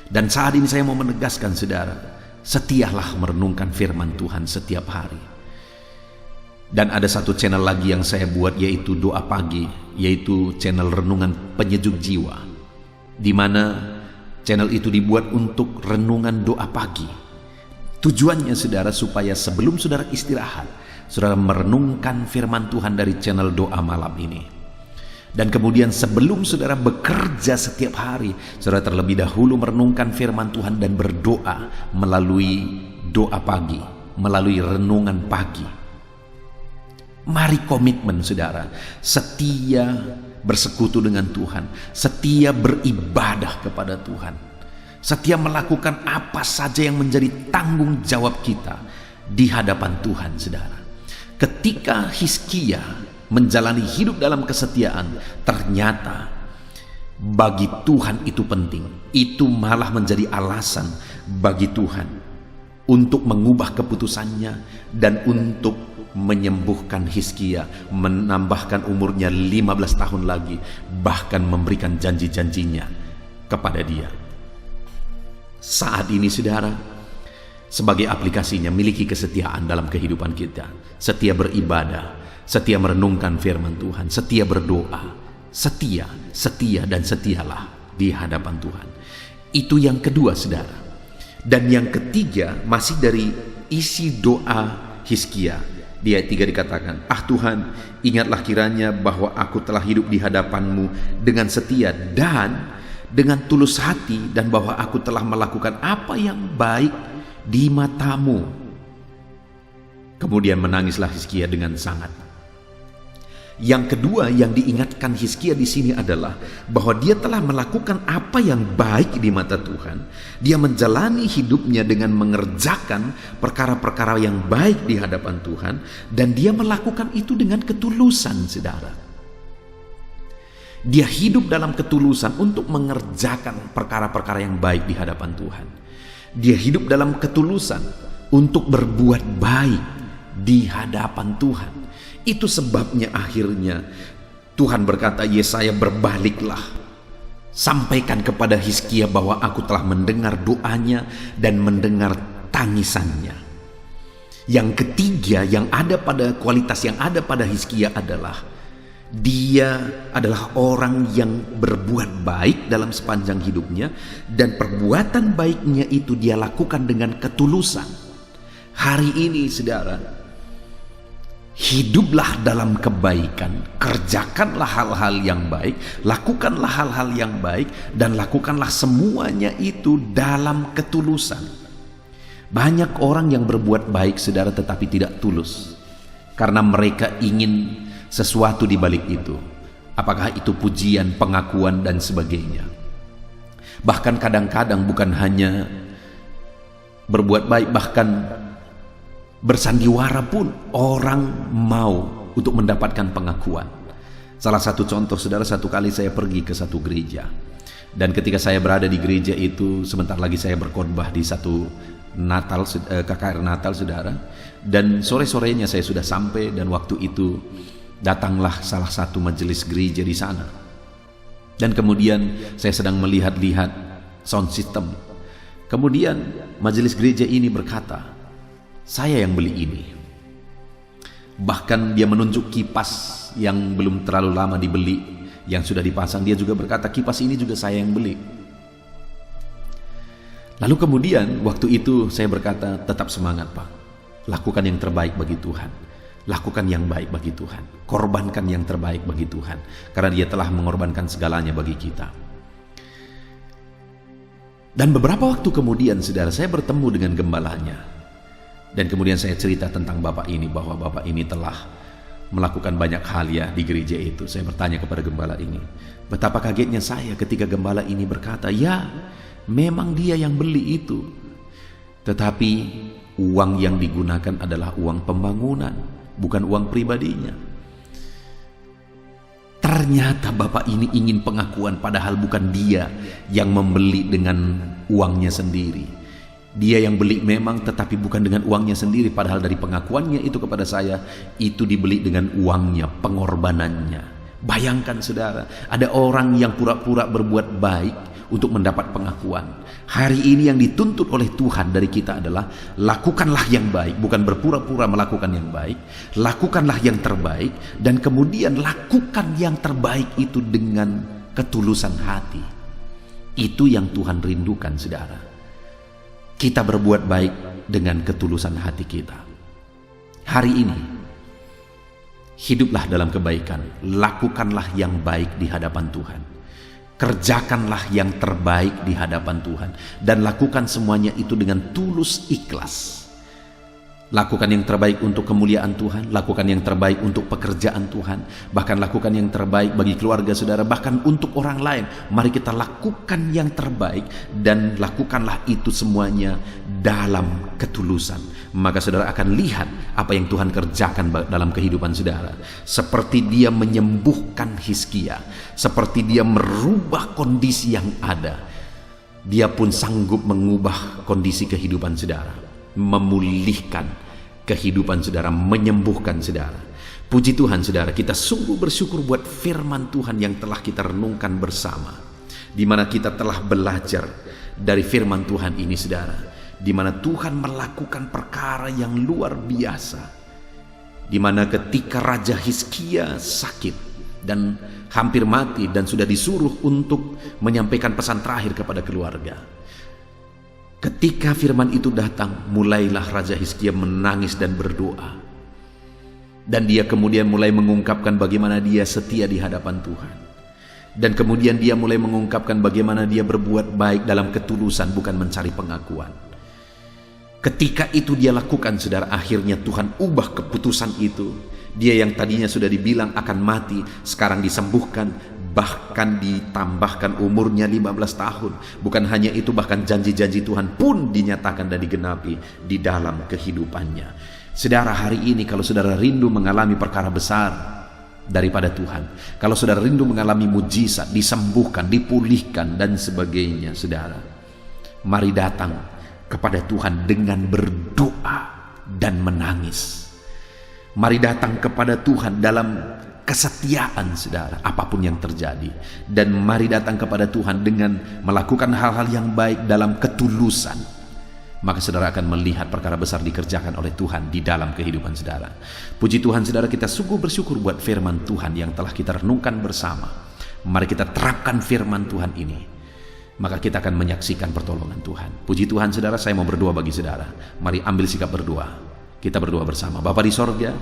Dan saat ini saya mau menegaskan saudara, setialah merenungkan firman Tuhan setiap hari. Dan ada satu channel lagi yang saya buat, yaitu doa pagi, yaitu channel renungan penyejuk jiwa, di mana channel itu dibuat untuk renungan doa pagi. Tujuannya saudara, supaya sebelum saudara istirahat, saudara merenungkan firman Tuhan dari channel doa malam ini. Dan kemudian sebelum saudara bekerja setiap hari, saudara terlebih dahulu merenungkan firman Tuhan dan berdoa melalui doa pagi, melalui renungan pagi. Mari komitmen saudara, setia bersekutu dengan Tuhan, setia beribadah kepada Tuhan, setia melakukan apa saja yang menjadi tanggung jawab kita di hadapan Tuhan, saudara. Ketika Hizkia menjalani hidup dalam kesetiaan, ternyata bagi Tuhan itu penting. Itu malah menjadi alasan bagi Tuhan untuk mengubah keputusannya dan untuk menyembuhkan Hizkia, menambahkan umurnya 15 tahun lagi, bahkan memberikan janji-janjinya kepada dia. Saat ini saudara, sebagai aplikasinya, miliki kesetiaan dalam kehidupan kita. Setia beribadah, setia merenungkan firman Tuhan, setia berdoa, setia dan setialah di hadapan Tuhan. Itu yang kedua saudara. Dan yang ketiga masih dari isi doa Hizkia. Di ayat 3 dikatakan, "Ah Tuhan, ingatlah kiranya bahwa aku telah hidup di hadapan-Mu dengan setia dan dengan tulus hati, dan bahwa aku telah melakukan apa yang baik di mata-Mu." Kemudian menangislah Hizkia dengan sangat. Yang kedua yang diingatkan Hizkia di sini adalah bahwa dia telah melakukan apa yang baik di mata Tuhan. Dia menjalani hidupnya dengan mengerjakan perkara-perkara yang baik di hadapan Tuhan, dan dia melakukan itu dengan ketulusan, saudara. Dia hidup dalam ketulusan untuk mengerjakan perkara-perkara yang baik di hadapan Tuhan. Dia hidup dalam ketulusan untuk berbuat baik di hadapan Tuhan. Itu sebabnya akhirnya Tuhan berkata, "Yesaya, berbaliklah, sampaikan kepada Hizkia bahwa aku telah mendengar doanya dan mendengar tangisannya." Yang ketiga yang ada pada kualitas yang ada pada Hizkia adalah dia adalah orang yang berbuat baik dalam sepanjang hidupnya, dan perbuatan baiknya itu dia lakukan dengan ketulusan. Hari ini saudara, Hiduplah dalam kebaikan, kerjakanlah hal-hal yang baik, lakukanlah hal-hal yang baik, dan lakukanlah semuanya itu dalam ketulusan. Banyak orang yang berbuat baik, saudara, tetapi tidak tulus, karena mereka ingin sesuatu di balik itu. Apakah itu pujian, pengakuan, dan sebagainya. Bahkan kadang-kadang bukan hanya berbuat baik, bahkan bersandiwara pun orang mau untuk mendapatkan pengakuan. Salah satu contoh, saudara, satu kali saya pergi ke satu gereja, dan ketika saya berada di gereja itu, sebentar lagi saya berkhotbah di satu Natal, KKR Natal, saudara, dan sore-sorenya saya sudah sampai, dan waktu itu datanglah salah satu majelis gereja di sana, dan kemudian saya sedang melihat-lihat sound system. Kemudian majelis gereja ini berkata, "Saya yang beli ini." Bahkan dia menunjuk kipas yang belum terlalu lama dibeli, yang sudah dipasang. Dia juga berkata, "Kipas ini juga saya yang beli." Lalu kemudian waktu itu saya berkata, "Tetap semangat, Pak. Lakukan yang terbaik bagi Tuhan. Lakukan yang baik bagi Tuhan. Korbankan yang terbaik bagi Tuhan. Karena Dia telah mengorbankan segalanya bagi kita." Dan beberapa waktu kemudian, saudara, saya bertemu dengan gembalanya. Dan kemudian saya cerita tentang bapak ini, bahwa bapak ini telah melakukan banyak hal ya di gereja itu. Saya bertanya kepada gembala ini. Betapa kagetnya saya ketika gembala ini berkata, "Ya, memang dia yang beli itu. Tetapi uang yang digunakan adalah uang pembangunan, bukan uang pribadinya." Ternyata bapak ini ingin pengakuan, padahal bukan dia yang membeli dengan uangnya sendiri. Dia yang beli memang, tetapi bukan dengan uangnya sendiri, padahal dari pengakuannya itu kepada saya, itu dibeli dengan uangnya, pengorbanannya. Bayangkan, saudara, ada orang yang pura-pura berbuat baik untuk mendapat pengakuan. Hari ini yang dituntut oleh Tuhan dari kita adalah lakukanlah yang baik, bukan berpura-pura melakukan yang baik. Lakukanlah yang terbaik, dan kemudian lakukan yang terbaik itu dengan ketulusan hati. Itu yang Tuhan rindukan, saudara. Kita berbuat baik dengan ketulusan hati kita. Hari ini, hiduplah dalam kebaikan, lakukanlah yang baik di hadapan Tuhan. Kerjakanlah yang terbaik di hadapan Tuhan, dan lakukan semuanya itu dengan tulus ikhlas. Lakukan yang terbaik untuk kemuliaan Tuhan, lakukan yang terbaik untuk pekerjaan Tuhan, bahkan lakukan yang terbaik bagi keluarga saudara, bahkan untuk orang lain. Mari kita lakukan yang terbaik, dan lakukanlah itu semuanya dalam ketulusan. Maka saudara akan lihat apa yang Tuhan kerjakan dalam kehidupan saudara. Seperti Dia menyembuhkan Hizkia, seperti Dia merubah kondisi yang ada, Dia pun sanggup mengubah kondisi kehidupan saudara, memulihkan kehidupan saudara, menyembuhkan saudara. Puji Tuhan, saudara, kita sungguh bersyukur buat firman Tuhan yang telah kita renungkan bersama, di mana kita telah belajar dari firman Tuhan ini, saudara, di mana Tuhan melakukan perkara yang luar biasa, di mana ketika Raja Hizkia sakit dan hampir mati dan sudah disuruh untuk menyampaikan pesan terakhir kepada keluarga, ketika firman itu datang, mulailah Raja Hizkia menangis dan berdoa. Dan dia kemudian mulai mengungkapkan bagaimana dia setia di hadapan Tuhan. Dan kemudian dia mulai mengungkapkan bagaimana dia berbuat baik dalam ketulusan, bukan mencari pengakuan. Ketika itu dia lakukan, saudara, akhirnya Tuhan ubah keputusan itu. Dia yang tadinya sudah dibilang akan mati, sekarang disembuhkan, bahkan ditambahkan umurnya 15 tahun. Bukan hanya itu, bahkan janji-janji Tuhan pun dinyatakan dan digenapi di dalam kehidupannya. Saudara, hari ini kalau saudara rindu mengalami perkara besar daripada Tuhan, kalau saudara rindu mengalami mujizat, disembuhkan, dipulihkan dan sebagainya, saudara, mari datang kepada Tuhan dengan berdoa dan menangis. Mari datang kepada Tuhan dalam kesetiaan, saudara, apapun yang terjadi. Dan mari datang kepada Tuhan dengan melakukan hal-hal yang baik dalam ketulusan. Maka saudara akan melihat perkara besar dikerjakan oleh Tuhan di dalam kehidupan saudara. Puji Tuhan, saudara, kita sungguh bersyukur buat firman Tuhan yang telah kita renungkan bersama. Mari kita terapkan firman Tuhan ini, maka kita akan menyaksikan pertolongan Tuhan. Puji Tuhan, saudara, saya mau berdoa bagi saudara. Mari ambil sikap berdoa. Kita berdoa bersama. Bapa di sorga,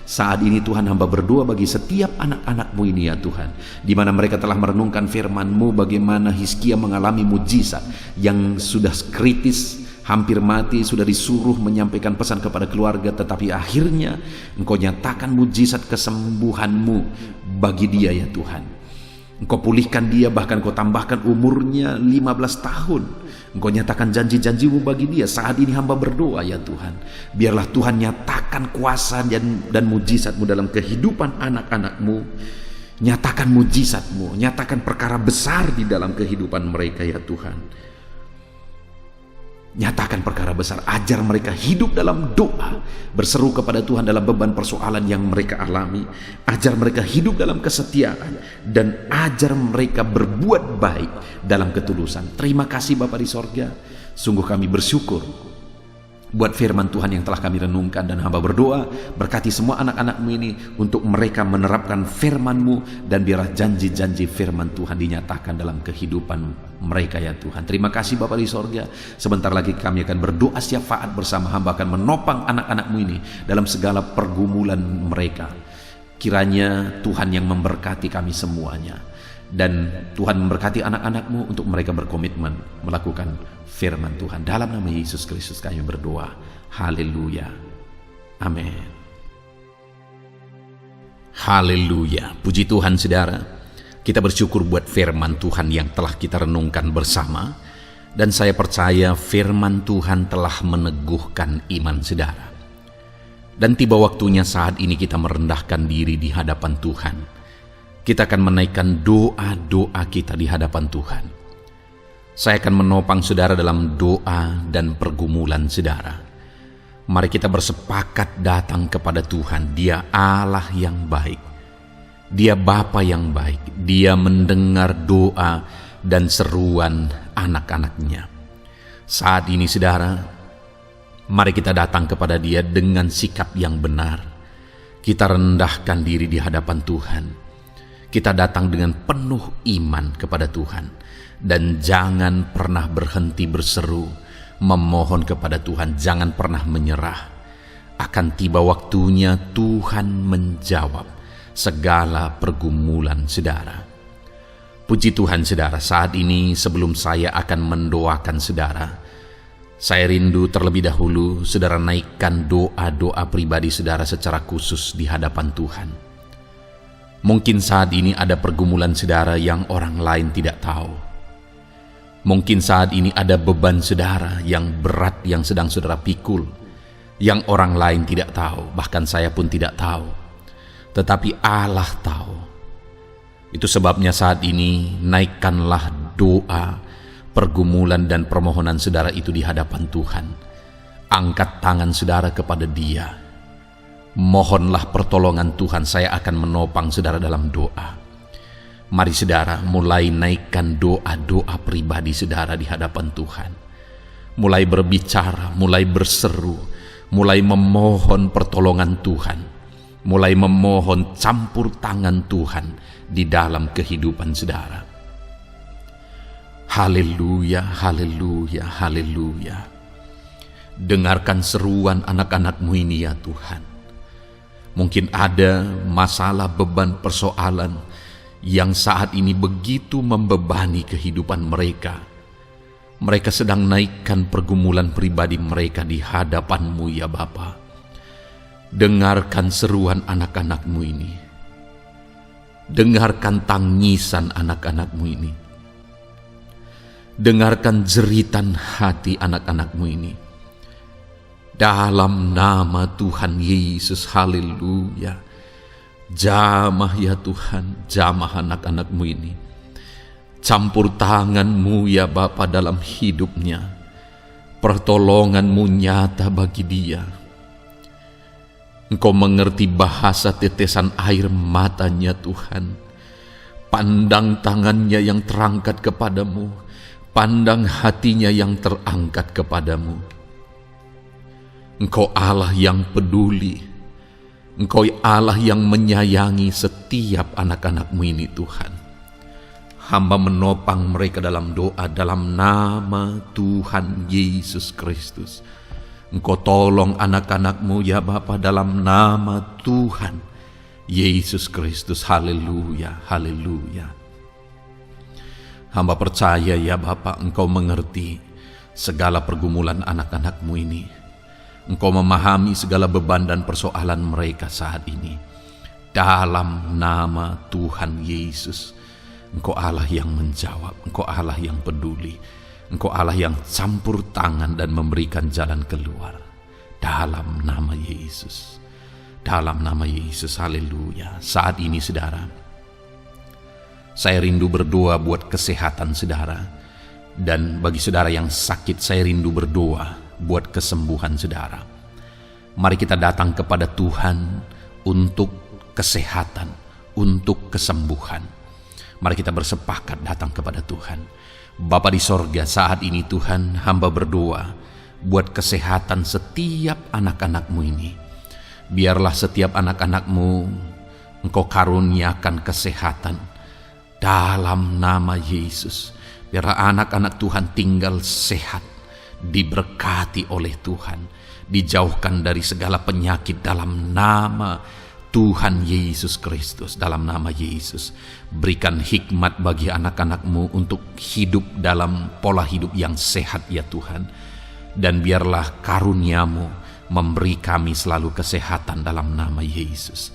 saat ini Tuhan, hamba berdoa bagi setiap anak-anak-Mu ini ya Tuhan, di mana mereka telah merenungkan firman-Mu, bagaimana Hizkia mengalami mujizat yang sudah kritis, hampir mati, sudah disuruh menyampaikan pesan kepada keluarga, tetapi akhirnya Engkau nyatakan mujizat kesembuhan-Mu bagi dia ya Tuhan. Engkau pulihkan dia, bahkan Kau tambahkan umurnya 15 tahun. Engkau nyatakan janji-janji-Mu bagi dia. Saat ini hamba berdoa ya Tuhan, biarlah Tuhan nyatakan kuasa dan mujizat-Mu dalam kehidupan anak-anak-Mu. Nyatakan mujizat-Mu, nyatakan perkara besar di dalam kehidupan mereka ya Tuhan. Nyatakan perkara besar, ajar mereka hidup dalam doa, berseru kepada Tuhan dalam beban persoalan yang mereka alami. Ajar mereka hidup dalam kesetiaan, dan ajar mereka berbuat baik dalam ketulusan. Terima kasih Bapa di sorga, sungguh kami bersyukur buat firman Tuhan yang telah kami renungkan, dan hamba berdoa berkati semua anak-anak-Mu ini untuk mereka menerapkan firman-Mu, dan biarlah janji-janji firman Tuhan dinyatakan dalam kehidupan mereka ya Tuhan. Terima kasih Bapa di sorga. Sebentar lagi kami akan berdoa syafaat bersama. Hamba akan menopang anak-anak-Mu ini dalam segala pergumulan mereka. Kiranya Tuhan yang memberkati kami semuanya, dan Tuhan memberkati anak-anak-Mu untuk mereka berkomitmen melakukan firman Tuhan. Dalam nama Yesus Kristus kami berdoa. Haleluya. Amin. Haleluya. Puji Tuhan saudara. Kita bersyukur buat firman Tuhan yang telah kita renungkan bersama. Dan saya percaya firman Tuhan telah meneguhkan iman saudara. Dan tiba waktunya saat ini kita merendahkan diri di hadapan Tuhan. Kita akan menaikkan doa-doa kita di hadapan Tuhan. Saya akan menopang saudara dalam doa dan pergumulan saudara. Mari kita bersepakat datang kepada Tuhan. Dia Allah yang baik. Dia Bapa yang baik. Dia mendengar doa dan seruan anak-anaknya. Saat ini saudara, mari kita datang kepada Dia dengan sikap yang benar. Kita rendahkan diri di hadapan Tuhan. Kita datang dengan penuh iman kepada Tuhan. Dan jangan pernah berhenti berseru, memohon kepada Tuhan. Jangan pernah menyerah. Akan tiba waktunya Tuhan menjawab segala pergumulan saudara. Puji Tuhan saudara, saat ini sebelum saya akan mendoakan saudara, saya rindu terlebih dahulu saudara naikkan doa-doa pribadi saudara secara khusus di hadapan Tuhan. Mungkin saat ini ada pergumulan saudara yang orang lain tidak tahu. Mungkin saat ini ada beban saudara yang berat yang sedang saudara pikul, yang orang lain tidak tahu, bahkan saya pun tidak tahu. Tetapi Allah tahu. Itu sebabnya saat ini naikkanlah doa, pergumulan dan permohonan saudara itu di hadapan Tuhan. Angkat tangan saudara kepada Dia. Mohonlah pertolongan Tuhan. Saya akan menopang saudara dalam doa. Mari saudara mulai naikkan doa-doa pribadi saudara di hadapan Tuhan. Mulai berbicara, mulai berseru, mulai memohon pertolongan Tuhan. Mulai memohon campur tangan Tuhan di dalam kehidupan saudara. Haleluya, haleluya, haleluya. Dengarkan seruan anak-anak-Mu ini ya Tuhan. Mungkin ada masalah, beban, persoalan yang saat ini begitu membebani kehidupan mereka. Mereka sedang naikkan pergumulan pribadi mereka di hadapan-Mu ya Bapa. Dengarkan seruan anak-anak-Mu ini. Dengarkan tangisan anak-anak-Mu ini. Dengarkan jeritan hati anak-anak-Mu ini. Dalam nama Tuhan Yesus, haleluya. Jamah ya Tuhan, jamah anak-anak-Mu ini. Campur tangan-Mu ya Bapa dalam hidupnya. Pertolongan-Mu nyata bagi dia. Engkau mengerti bahasa tetesan air matanya Tuhan. Pandang tangannya yang terangkat kepadamu. Pandang hatinya yang terangkat kepadamu. Engkau Allah yang peduli. Engkau Allah yang menyayangi setiap anak-anak-Mu ini Tuhan. Hamba menopang mereka dalam doa dalam nama Tuhan Yesus Kristus. Engkau tolong anak-anak-Mu ya Bapa, dalam nama Tuhan Yesus Kristus. Haleluya, haleluya. Hamba percaya ya Bapa, Engkau mengerti segala pergumulan anak-anak-Mu ini. Engkau memahami segala beban dan persoalan mereka saat ini. Dalam nama Tuhan Yesus, Engkau Allah yang menjawab, Engkau Allah yang peduli, Engkau Allah yang campur tangan dan memberikan jalan keluar. Dalam nama Yesus, dalam nama Yesus, haleluya. Saat ini saudara, saya rindu berdoa buat kesehatan saudara. Dan bagi saudara yang sakit, saya rindu berdoa buat kesembuhan saudara. Mari kita datang kepada Tuhan untuk kesehatan, untuk kesembuhan. Mari kita bersepakat datang kepada Tuhan. Bapa di sorga, saat ini Tuhan, hamba berdoa buat kesehatan setiap anak-anak-Mu ini. Biarlah setiap anak-anak-Mu Engkau karuniakan kesehatan dalam nama Yesus. Biarlah anak-anak Tuhan tinggal sehat, diberkati oleh Tuhan, dijauhkan dari segala penyakit dalam nama Tuhan Yesus Kristus. Dalam nama Yesus, berikan hikmat bagi anak-anak-Mu untuk hidup dalam pola hidup yang sehat ya Tuhan. Dan biarlah karunia-Mu memberi kami selalu kesehatan dalam nama Yesus.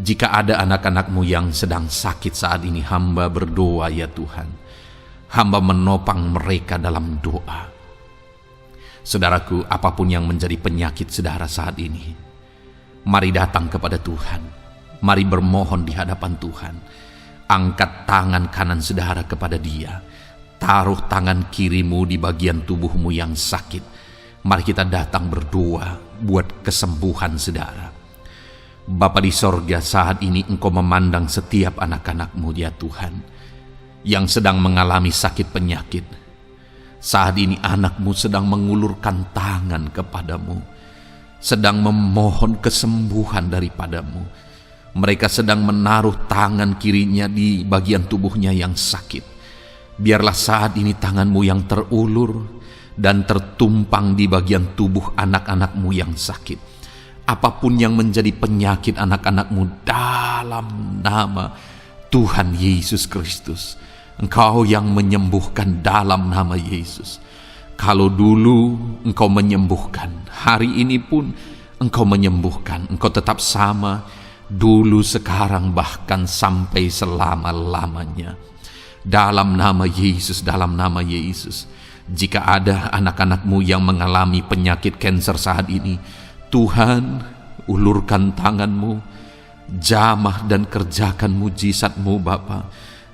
Jika ada anak-anak-Mu yang sedang sakit saat ini, hamba berdoa ya Tuhan. Hamba menopang mereka dalam doa. Saudaraku, apapun yang menjadi penyakit saudara saat ini, mari datang kepada Tuhan. Mari bermohon di hadapan Tuhan. Angkat tangan kanan saudara kepada Dia. Taruh tangan kirimu di bagian tubuhmu yang sakit. Mari kita datang berdoa buat kesembuhan saudara. Bapa di sorga, saat ini Engkau memandang setiap anak-anak-Mu ya Tuhan, yang sedang mengalami sakit penyakit. Saat ini anak-Mu sedang mengulurkan tangan kepadamu, sedang memohon kesembuhan daripadamu. Mereka sedang menaruh tangan kirinya di bagian tubuhnya yang sakit. Biarlah saat ini tangan-Mu yang terulur dan tertumpang di bagian tubuh anak-anak-Mu yang sakit. Apapun yang menjadi penyakit anak-anak-Mu, dalam nama Tuhan Yesus Kristus, Engkau yang menyembuhkan dalam nama Yesus. Kalau dulu Engkau menyembuhkan, hari ini pun Engkau menyembuhkan. Engkau tetap sama, dulu, sekarang, bahkan sampai selama-lamanya. Dalam nama Yesus, dalam nama Yesus. Jika ada anak-anak-Mu yang mengalami penyakit kanker saat ini, Tuhan, ulurkan tangan-Mu, jamah dan kerjakan mujizat-Mu Bapa.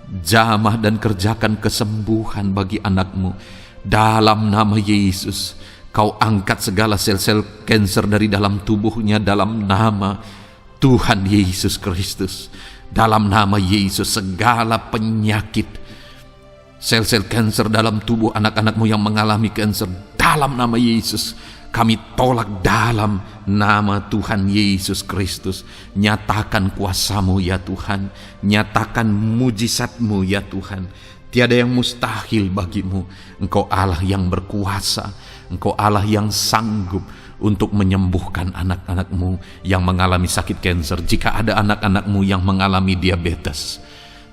Jamah dan kerjakan kesembuhan bagi anak-Mu. Dalam nama Yesus, Kau angkat segala sel-sel kanker dari dalam tubuhnya dalam nama Tuhan Yesus Kristus. Dalam nama Yesus, segala penyakit, sel-sel kanker dalam tubuh anak-anak-Mu yang mengalami kanker, dalam nama Yesus, kami tolak dalam nama Tuhan Yesus Kristus. Nyatakan kuasa-Mu ya Tuhan, nyatakan mujizat-Mu ya Tuhan. Tiada yang mustahil bagi-Mu. Engkau Allah yang berkuasa, Engkau Allah yang sanggup untuk menyembuhkan anak-anak-Mu yang mengalami sakit kanker. Jika ada anak-anak-Mu yang mengalami diabetes,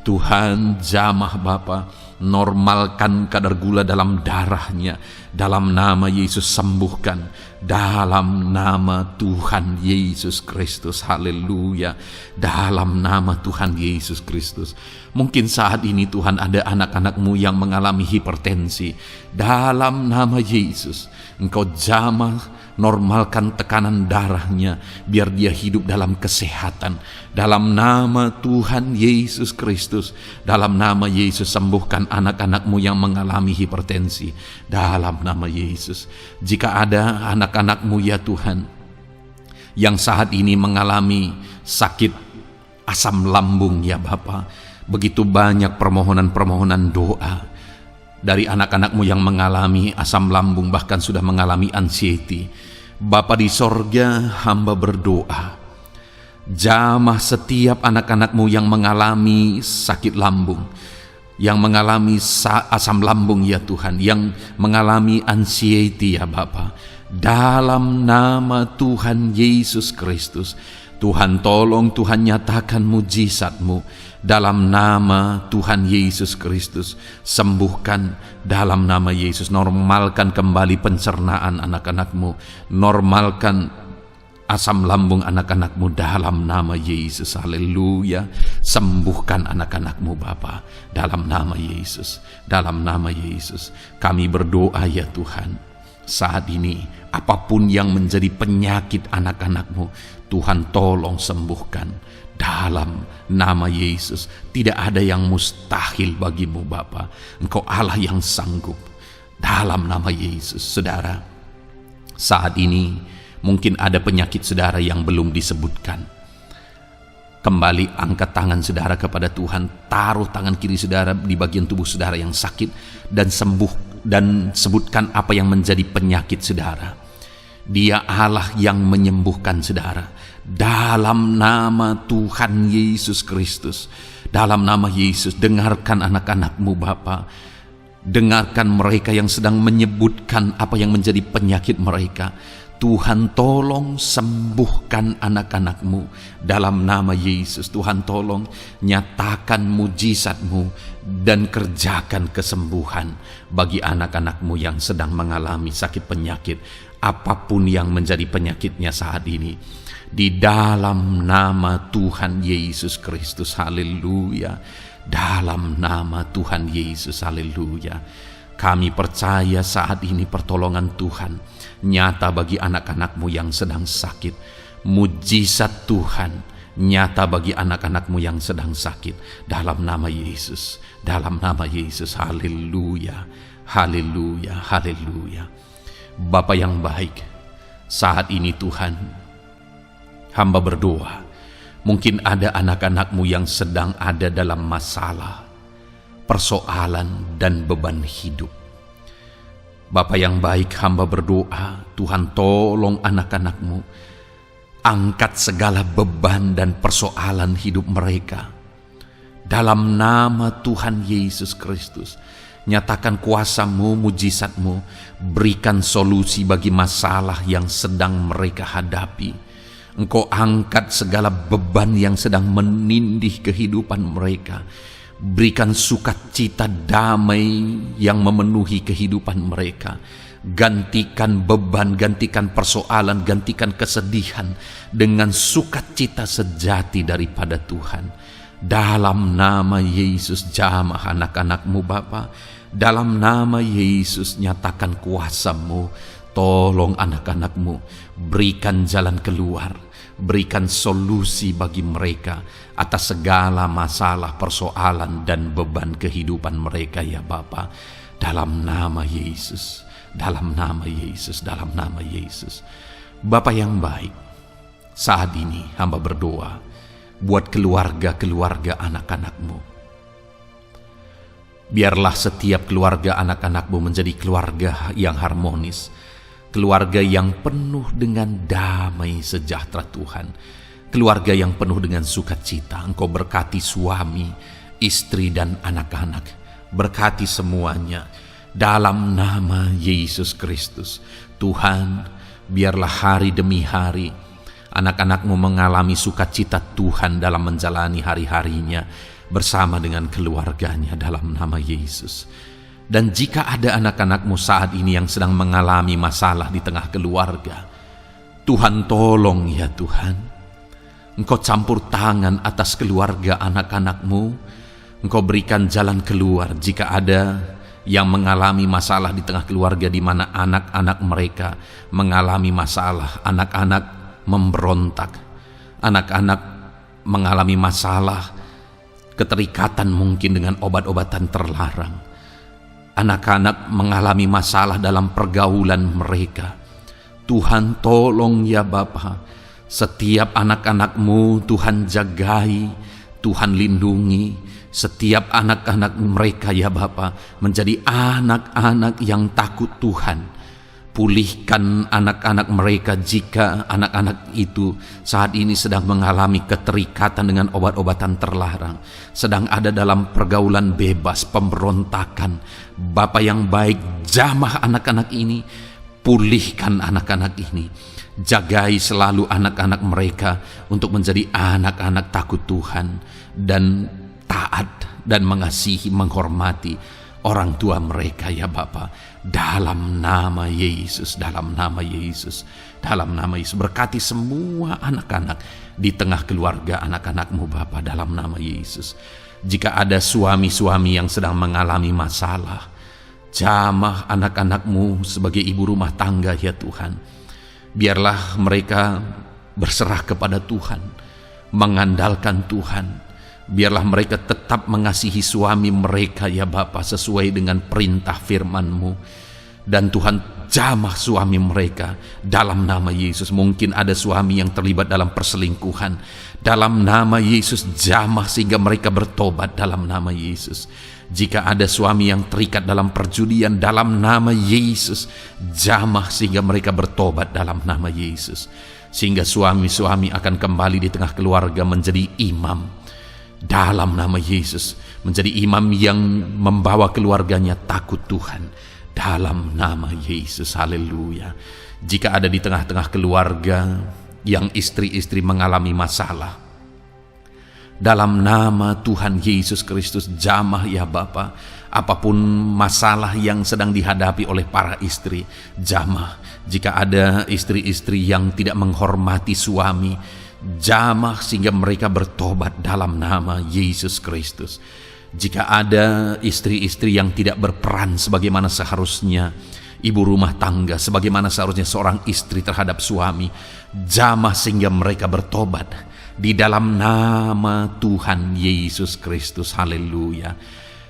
Tuhan, jamah Bapa, normalkan kadar gula dalam darahnya. Dalam nama Yesus, sembuhkan. Dalam nama Tuhan Yesus Kristus. Haleluya. Dalam nama Tuhan Yesus Kristus. Mungkin saat ini Tuhan ada anak-anak-Mu yang mengalami hipertensi. Dalam nama Yesus, Engkau jamah, normalkan tekanan darahnya, biar dia hidup dalam kesehatan. Dalam nama Tuhan Yesus Kristus, dalam nama Yesus, sembuhkan anak-anak-Mu yang mengalami hipertensi. Dalam nama Yesus, jika ada anak-anak-Mu ya Tuhan yang saat ini mengalami sakit asam lambung ya Bapa, begitu banyak permohonan-permohonan doa dari anak-anak-Mu yang mengalami asam lambung, bahkan sudah mengalami anxiety. Bapa di sorga, hamba berdoa, jamah setiap anak-anak-Mu yang mengalami sakit lambung. yang mengalami asam lambung ya Tuhan, yang mengalami anxiety ya Bapa. Dalam nama Tuhan Yesus Kristus, Tuhan tolong, Tuhan nyatakan mujizat-Mu. Dalam nama Tuhan Yesus Kristus, sembuhkan dalam nama Yesus. Normalkan kembali pencernaan anak-anak-Mu, normalkan asam lambung anak-anak-Mu dalam nama Yesus. Haleluya. Sembuhkan anak-anak-Mu Bapa dalam nama Yesus. Dalam nama Yesus kami berdoa ya Tuhan, saat ini apapun yang menjadi penyakit anak-anak-Mu, Tuhan tolong sembuhkan dalam nama Yesus. Tidak ada yang mustahil bagimu Bapa. Engkau Allah yang sanggup. Dalam nama Yesus. Saudara, saat ini mungkin ada penyakit saudara yang belum disebutkan. Kembali angkat tangan saudara kepada Tuhan, taruh tangan kiri saudara di bagian tubuh saudara yang sakit, dan sembuh, dan sebutkan apa yang menjadi penyakit saudara. Dia Allah yang menyembuhkan saudara. Dalam nama Tuhan Yesus Kristus, dalam nama Yesus, dengarkan anak-anak-Mu Bapa. Dengarkan mereka yang sedang menyebutkan apa yang menjadi penyakit mereka. Tuhan tolong sembuhkan anak-anak-Mu dalam nama Yesus. Tuhan tolong nyatakan mujizat-Mu dan kerjakan kesembuhan bagi anak-anak-Mu yang sedang mengalami sakit penyakit, apapun yang menjadi penyakitnya saat ini. Di dalam nama Tuhan Yesus Kristus, haleluya. Dalam nama Tuhan Yesus, haleluya. Kami percaya saat ini pertolongan Tuhan nyata bagi anak-anak-Mu yang sedang sakit. Mujizat Tuhan nyata bagi anak-anak-Mu yang sedang sakit. Dalam nama Yesus, dalam nama Yesus, haleluya, haleluya, haleluya. Bapa yang baik, saat ini Tuhan, hamba berdoa, mungkin ada anak-anak-Mu yang sedang ada dalam masalah, persoalan dan beban hidup. Bapa yang baik, hamba berdoa, Tuhan tolong anak-anak-Mu, angkat segala beban dan persoalan hidup mereka. Dalam nama Tuhan Yesus Kristus, nyatakan kuasa-Mu, mujizat-Mu, berikan solusi bagi masalah yang sedang mereka hadapi. Engkau angkat segala beban yang sedang menindih kehidupan mereka. Berikan sukacita damai yang memenuhi kehidupan mereka. Gantikan beban, gantikan persoalan, gantikan kesedihan dengan sukacita sejati daripada Tuhan. Dalam nama Yesus, jamah anak-anak-Mu Bapa. Dalam nama Yesus, nyatakan kuasa-Mu. Tolong anak-anak-Mu, berikan jalan keluar, berikan solusi bagi mereka atas segala masalah, persoalan, dan beban kehidupan mereka ya Bapa. Dalam nama Yesus, dalam nama Yesus, dalam nama Yesus. Bapa yang baik, saat ini hamba berdoa buat keluarga-keluarga anak-anak-Mu. Biarlah setiap keluarga anak-anak-Mu menjadi keluarga yang harmonis, keluarga yang penuh dengan damai sejahtera Tuhan, keluarga yang penuh dengan sukacita. Engkau berkati suami, istri, dan anak-anak. Berkati semuanya dalam nama Yesus Kristus. Tuhan, biarlah hari demi hari anak-anak-Mu mengalami sukacita Tuhan dalam menjalani hari-harinya bersama dengan keluarganya dalam nama Yesus. Dan jika ada anak-anak-Mu saat ini yang sedang mengalami masalah di tengah keluarga, Tuhan tolong ya Tuhan. Engkau campur tangan atas keluarga anak-anak-Mu. Engkau berikan jalan keluar jika ada yang mengalami masalah di tengah keluarga, di mana anak-anak mereka mengalami masalah, anak-anak memberontak, anak-anak mengalami masalah, keterikatan mungkin dengan obat-obatan terlarang. Anak-anak mengalami masalah dalam pergaulan mereka. Tuhan tolong ya Bapa, setiap anak-anak-Mu Tuhan jagai, Tuhan lindungi. Setiap anak-anak mereka ya Bapa menjadi anak-anak yang takut Tuhan. Pulihkan anak-anak mereka jika anak-anak itu saat ini sedang mengalami keterikatan dengan obat-obatan terlarang, sedang ada dalam pergaulan bebas, pemberontakan. Bapa yang baik, jamah anak-anak ini, pulihkan anak-anak ini. Jagai selalu anak-anak mereka untuk menjadi anak-anak takut Tuhan dan taat dan mengasihi, menghormati orang tua mereka ya Bapa, dalam nama Yesus, dalam nama Yesus, dalam nama Yesus. Berkati semua anak-anak di tengah keluarga anak-anakmu Bapa, dalam nama Yesus. Jika ada suami-suami yang sedang mengalami masalah, jamah anak-anakmu sebagai ibu rumah tangga ya Tuhan. Biarlah mereka berserah kepada Tuhan, mengandalkan Tuhan. Biarlah mereka tetap mengasihi suami mereka ya Bapa, sesuai dengan perintah firman-Mu. Dan Tuhan, jamah suami mereka dalam nama Yesus. Mungkin ada suami yang terlibat dalam perselingkuhan, dalam nama Yesus jamah sehingga mereka bertobat dalam nama Yesus. Jika ada suami yang terikat dalam perjudian, dalam nama Yesus jamah sehingga mereka bertobat dalam nama Yesus. Sehingga suami-suami akan kembali di tengah keluarga menjadi imam dalam nama Yesus, menjadi imam yang membawa keluarganya takut Tuhan dalam nama Yesus. Haleluya. Jika ada di tengah-tengah keluarga yang istri-istri mengalami masalah, dalam nama Tuhan Yesus Kristus jamah ya Bapa, apapun masalah yang sedang dihadapi oleh para istri, jamah. Jika ada istri-istri yang tidak menghormati suami, jamah sehingga mereka bertobat dalam nama Yesus Kristus. Jika ada istri-istri yang tidak berperan sebagaimana seharusnya ibu rumah tangga, sebagaimana seharusnya seorang istri terhadap suami, jamah sehingga mereka bertobat di dalam nama Tuhan Yesus Kristus. Haleluya.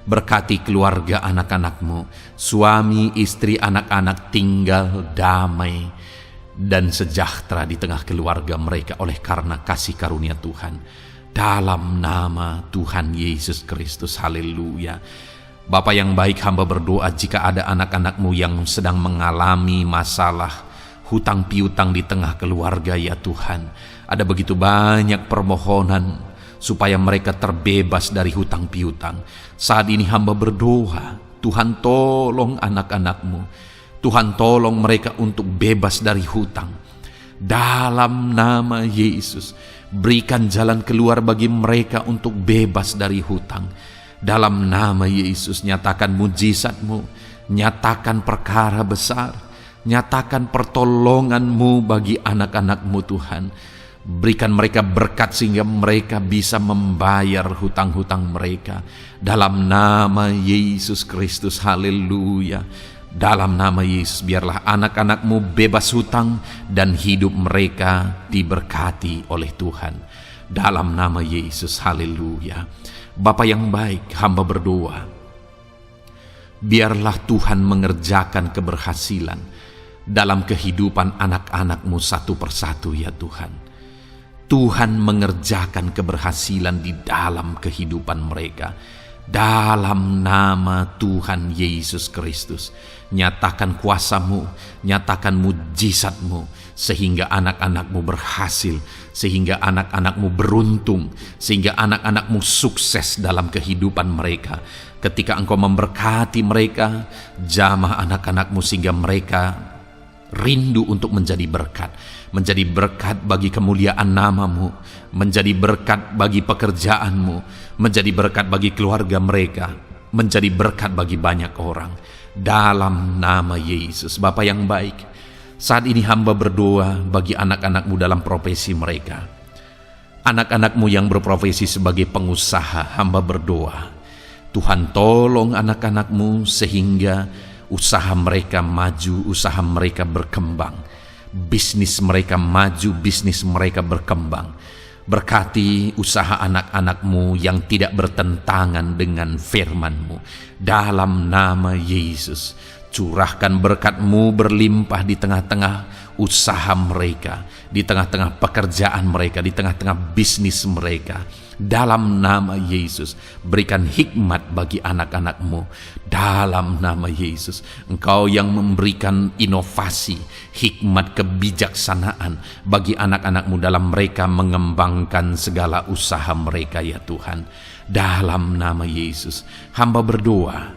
Berkati keluarga anak-anakmu, suami, istri, anak-anak tinggal damai dan sejahtera di tengah keluarga mereka oleh karena kasih karunia Tuhan, dalam nama Tuhan Yesus Kristus. Haleluya. Bapa yang baik, hamba berdoa jika ada anak-anakmu yang sedang mengalami masalah hutang piutang di tengah keluarga ya Tuhan. Ada begitu banyak permohonan supaya mereka terbebas dari hutang piutang. Saat ini hamba berdoa, Tuhan tolong anak-anakmu, Tuhan tolong mereka untuk bebas dari hutang. Dalam nama Yesus, berikan jalan keluar bagi mereka untuk bebas dari hutang. Dalam nama Yesus, nyatakan mujizat-Mu, nyatakan perkara besar, nyatakan pertolongan-Mu bagi anak-anak-Mu Tuhan. Berikan mereka berkat sehingga mereka bisa membayar hutang-hutang mereka. Dalam nama Yesus Kristus, haleluya. Dalam nama Yesus, biarlah anak-anak-Mu bebas hutang dan hidup mereka diberkati oleh Tuhan. Dalam nama Yesus, haleluya. Bapa yang baik, hamba berdoa, biarlah Tuhan mengerjakan keberhasilan dalam kehidupan anak-anak-Mu satu persatu ya Tuhan. Tuhan mengerjakan keberhasilan di dalam kehidupan mereka. Dalam nama Tuhan Yesus Kristus, nyatakan kuasa-Mu, nyatakan mujizat-Mu, sehingga anak-anak-Mu berhasil, sehingga anak-anak-Mu beruntung, sehingga anak-anak-Mu sukses dalam kehidupan mereka. Ketika Engkau memberkati mereka, jamah anak-anak-Mu sehingga mereka rindu untuk menjadi berkat bagi kemuliaan nama-Mu, menjadi berkat bagi pekerjaan-Mu, menjadi berkat bagi keluarga mereka, menjadi berkat bagi banyak orang. Dalam nama Yesus. Bapa yang baik, saat ini hamba berdoa bagi anak-anak-Mu dalam profesi mereka. Anak-anak-Mu yang berprofesi sebagai pengusaha, hamba berdoa, Tuhan tolong anak-anak-Mu sehingga usaha mereka maju, usaha mereka berkembang, bisnis mereka maju, bisnis mereka berkembang. Berkati usaha anak-anak-Mu yang tidak bertentangan dengan firman-Mu. Dalam nama Yesus, Curahkan berkat-Mu berlimpah di tengah-tengah usaha mereka, di tengah-tengah pekerjaan mereka, di tengah-tengah bisnis mereka. Dalam nama Yesus, berikan hikmat bagi anak-anak-Mu. Dalam nama Yesus, Engkau yang memberikan inovasi, hikmat, kebijaksanaan bagi anak-anak-Mu dalam mereka mengembangkan segala usaha mereka, ya Tuhan. Dalam nama Yesus, hamba berdoa,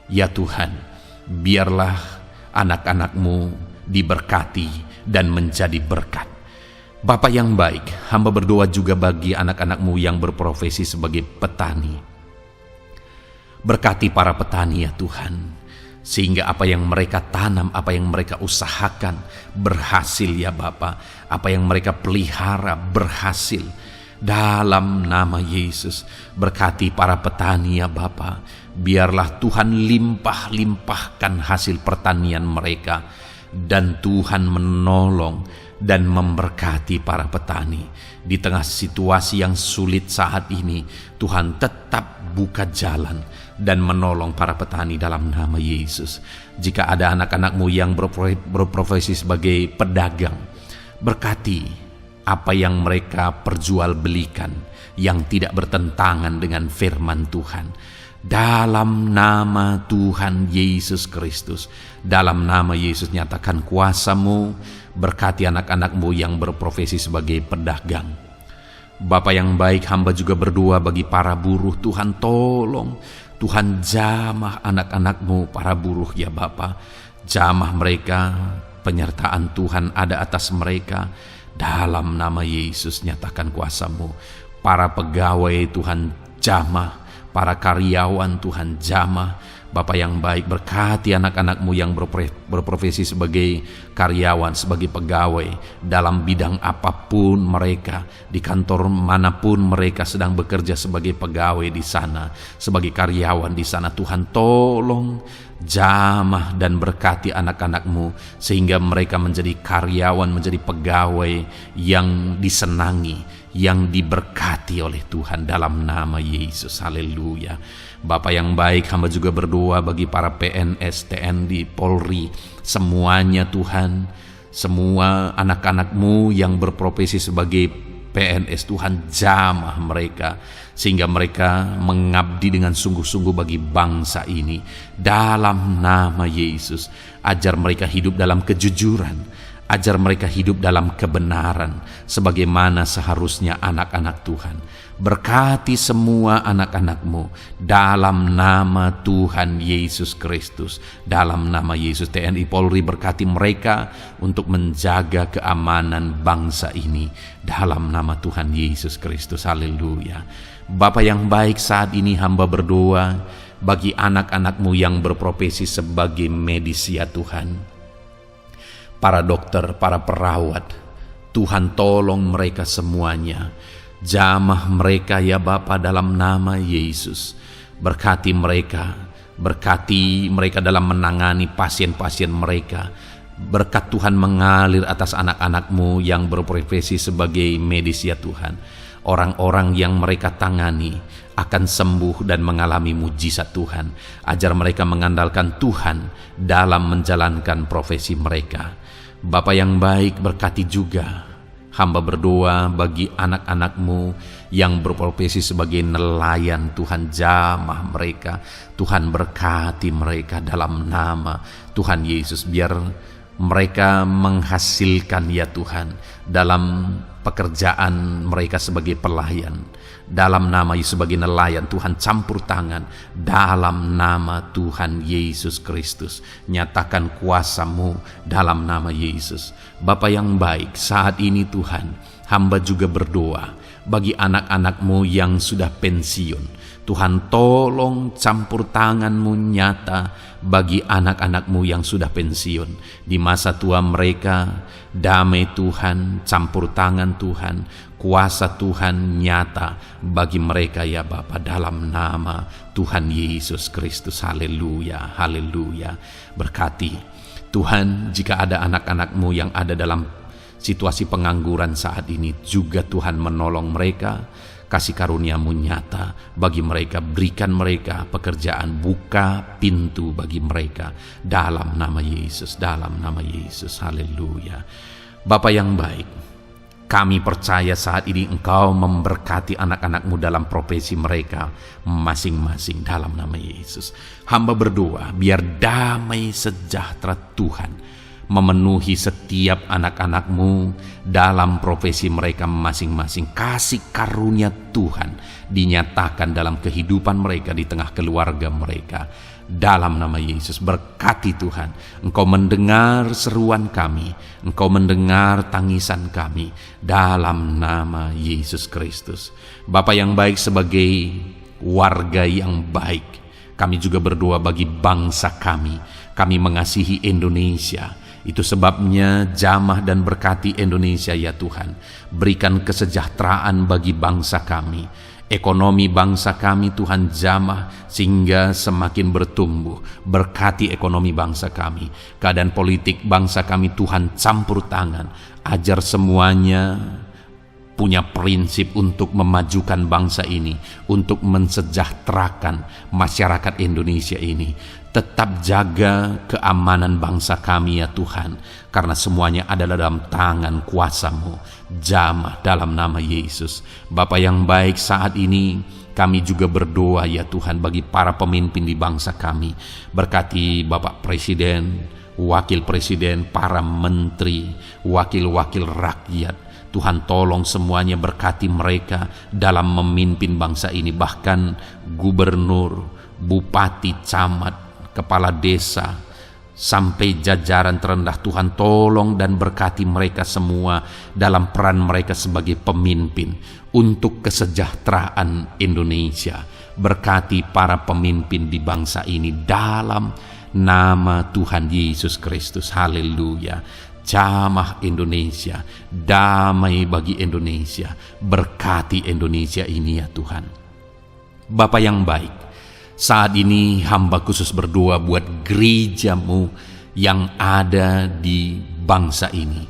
ya Tuhan, biarlah anak-anak-Mu diberkati dan menjadi berkat. Bapa yang baik, hamba berdoa juga bagi anak-anak-Mu yang berprofesi sebagai petani. Berkati para petani, ya Tuhan, sehingga apa yang mereka tanam, apa yang mereka usahakan berhasil, ya Bapa. Apa yang mereka pelihara berhasil. Dalam nama Yesus, berkati para petani, ya Bapa. Biarlah Tuhan limpah-limpahkan hasil pertanian mereka, dan Tuhan menolong dan memberkati para petani. Di tengah situasi yang sulit saat ini, Tuhan tetap buka jalan dan menolong para petani dalam nama Yesus. Jika ada anak-anak-Mu yang berprofesi sebagai pedagang, berkati apa yang mereka perjualbelikan yang tidak bertentangan dengan firman Tuhan. Dalam nama Tuhan Yesus Kristus, dalam nama Yesus, nyatakan kuasa-Mu, berkati anak-anak-Mu yang berprofesi sebagai pedagang. Bapa yang baik, hamba juga berdoa bagi para buruh. Tuhan tolong, Tuhan jamah anak-anak-Mu para buruh, ya Bapa. Jamah mereka, penyertaan Tuhan ada atas mereka. Dalam nama Yesus, nyatakan kuasa-Mu. Para pegawai Tuhan jamah, para karyawan Tuhan jamah. Bapa yang baik, berkati anak-anak-Mu yang berprofesi sebagai karyawan, sebagai pegawai dalam bidang apapun mereka, di kantor manapun mereka sedang bekerja sebagai pegawai di sana, sebagai karyawan di sana. Tuhan tolong jamah dan berkati anak-anak-Mu sehingga mereka menjadi karyawan, menjadi pegawai yang disenangi, yang diberkati oleh Tuhan dalam nama Yesus. Haleluya. Bapa yang baik, hamba juga berdoa bagi para PNS, TNI, Polri, semuanya Tuhan, semua anak-anak-Mu yang berprofesi sebagai PNS, Tuhan jamah mereka sehingga mereka mengabdi dengan sungguh-sungguh bagi bangsa ini. Dalam nama Yesus, ajar mereka hidup dalam kejujuran, ajar mereka hidup dalam kebenaran sebagaimana seharusnya anak-anak Tuhan. Berkati semua anak-anak-Mu dalam nama Tuhan Yesus Kristus. Dalam nama Yesus, TNI Polri, berkati mereka untuk menjaga keamanan bangsa ini dalam nama Tuhan Yesus Kristus. Haleluya. Bapa yang baik, saat ini hamba berdoa bagi anak-anak-Mu yang berprofesi sebagai medis, ya Tuhan. Para dokter, para perawat, Tuhan tolong mereka semuanya. Jamah mereka, ya Bapa, dalam nama Yesus. Berkati mereka dalam menangani pasien-pasien mereka. Berkat Tuhan mengalir atas anak-anak-Mu yang berprofesi sebagai medis, ya Tuhan. Orang-orang yang mereka tangani akan sembuh dan mengalami mujizat Tuhan. Ajar mereka mengandalkan Tuhan dalam menjalankan profesi mereka. Bapa yang baik, berkati juga hamba berdoa bagi anak-anak-Mu yang berprofesi sebagai nelayan. Tuhan jamah mereka, Tuhan berkati mereka dalam nama Tuhan Yesus. Biar mereka menghasilkan, ya Tuhan, dalam pekerjaan mereka sebagai pelayan. Dalam nama Yesus, sebagai nelayan, Tuhan campur tangan. Dalam nama Tuhan Yesus Kristus, nyatakan kuasa-Mu dalam nama Yesus. Bapa yang baik, saat ini Tuhan, hamba juga berdoa bagi anak-anak-Mu yang sudah pensiun. Tuhan tolong campur tangan-Mu nyata bagi anak-anak-Mu yang sudah pensiun. Di masa tua mereka, damai Tuhan, campur tangan Tuhan, kuasa Tuhan nyata bagi mereka, ya Bapa, dalam nama Tuhan Yesus Kristus. Haleluya, haleluya. Berkati Tuhan, jika ada anak-anak-Mu yang ada dalam situasi pengangguran saat ini, juga Tuhan menolong mereka. kasih karuniamu nyata bagi mereka, berikan mereka pekerjaan, buka pintu bagi mereka dalam nama Yesus, dalam nama Yesus. Haleluya. Bapa yang baik, kami percaya saat ini Engkau memberkati anak-anak-Mu dalam profesi mereka masing-masing dalam nama Yesus. Hamba berdoa biar damai sejahtera Tuhan memenuhi setiap anak-anak-Mu dalam profesi mereka masing-masing. Kasih karunia Tuhan dinyatakan dalam kehidupan mereka, di tengah keluarga mereka. Dalam nama Yesus, berkati Tuhan. Engkau mendengar seruan kami, Engkau mendengar tangisan kami dalam nama Yesus Kristus. Bapa yang baik, sebagai warga yang baik, kami juga berdoa bagi bangsa kami. Kami mengasihi Indonesia. Itu sebabnya jamah dan berkati Indonesia ya Tuhan. Berikan kesejahteraan bagi bangsa kami. Ekonomi bangsa kami Tuhan jamah sehingga semakin bertumbuh. Berkati ekonomi bangsa kami. Keadaan politik bangsa kami Tuhan campur tangan. Ajar semuanya punya prinsip untuk memajukan bangsa ini, untuk mensejahterakan masyarakat Indonesia ini. Tetap jaga keamanan bangsa kami ya Tuhan, karena semuanya adalah dalam tangan kuasa-Mu. Jamah dalam nama Yesus. Bapa yang baik, saat ini kami juga berdoa ya Tuhan bagi para pemimpin di bangsa kami. Berkati Bapak Presiden, Wakil Presiden, para menteri, wakil-wakil rakyat. Tuhan tolong semuanya, berkati mereka dalam memimpin bangsa ini. Bahkan gubernur, bupati, camat, kepala desa, sampai jajaran terendah, Tuhan tolong dan berkati mereka semua dalam peran mereka sebagai pemimpin untuk kesejahteraan Indonesia. Berkati para pemimpin di bangsa ini dalam nama Tuhan Yesus Kristus. Haleluya. Jamah Indonesia, damai bagi Indonesia. Berkati Indonesia ini ya Tuhan. Bapa yang baik, saat ini hamba khusus berdoa buat gereja-Mu yang ada di bangsa ini.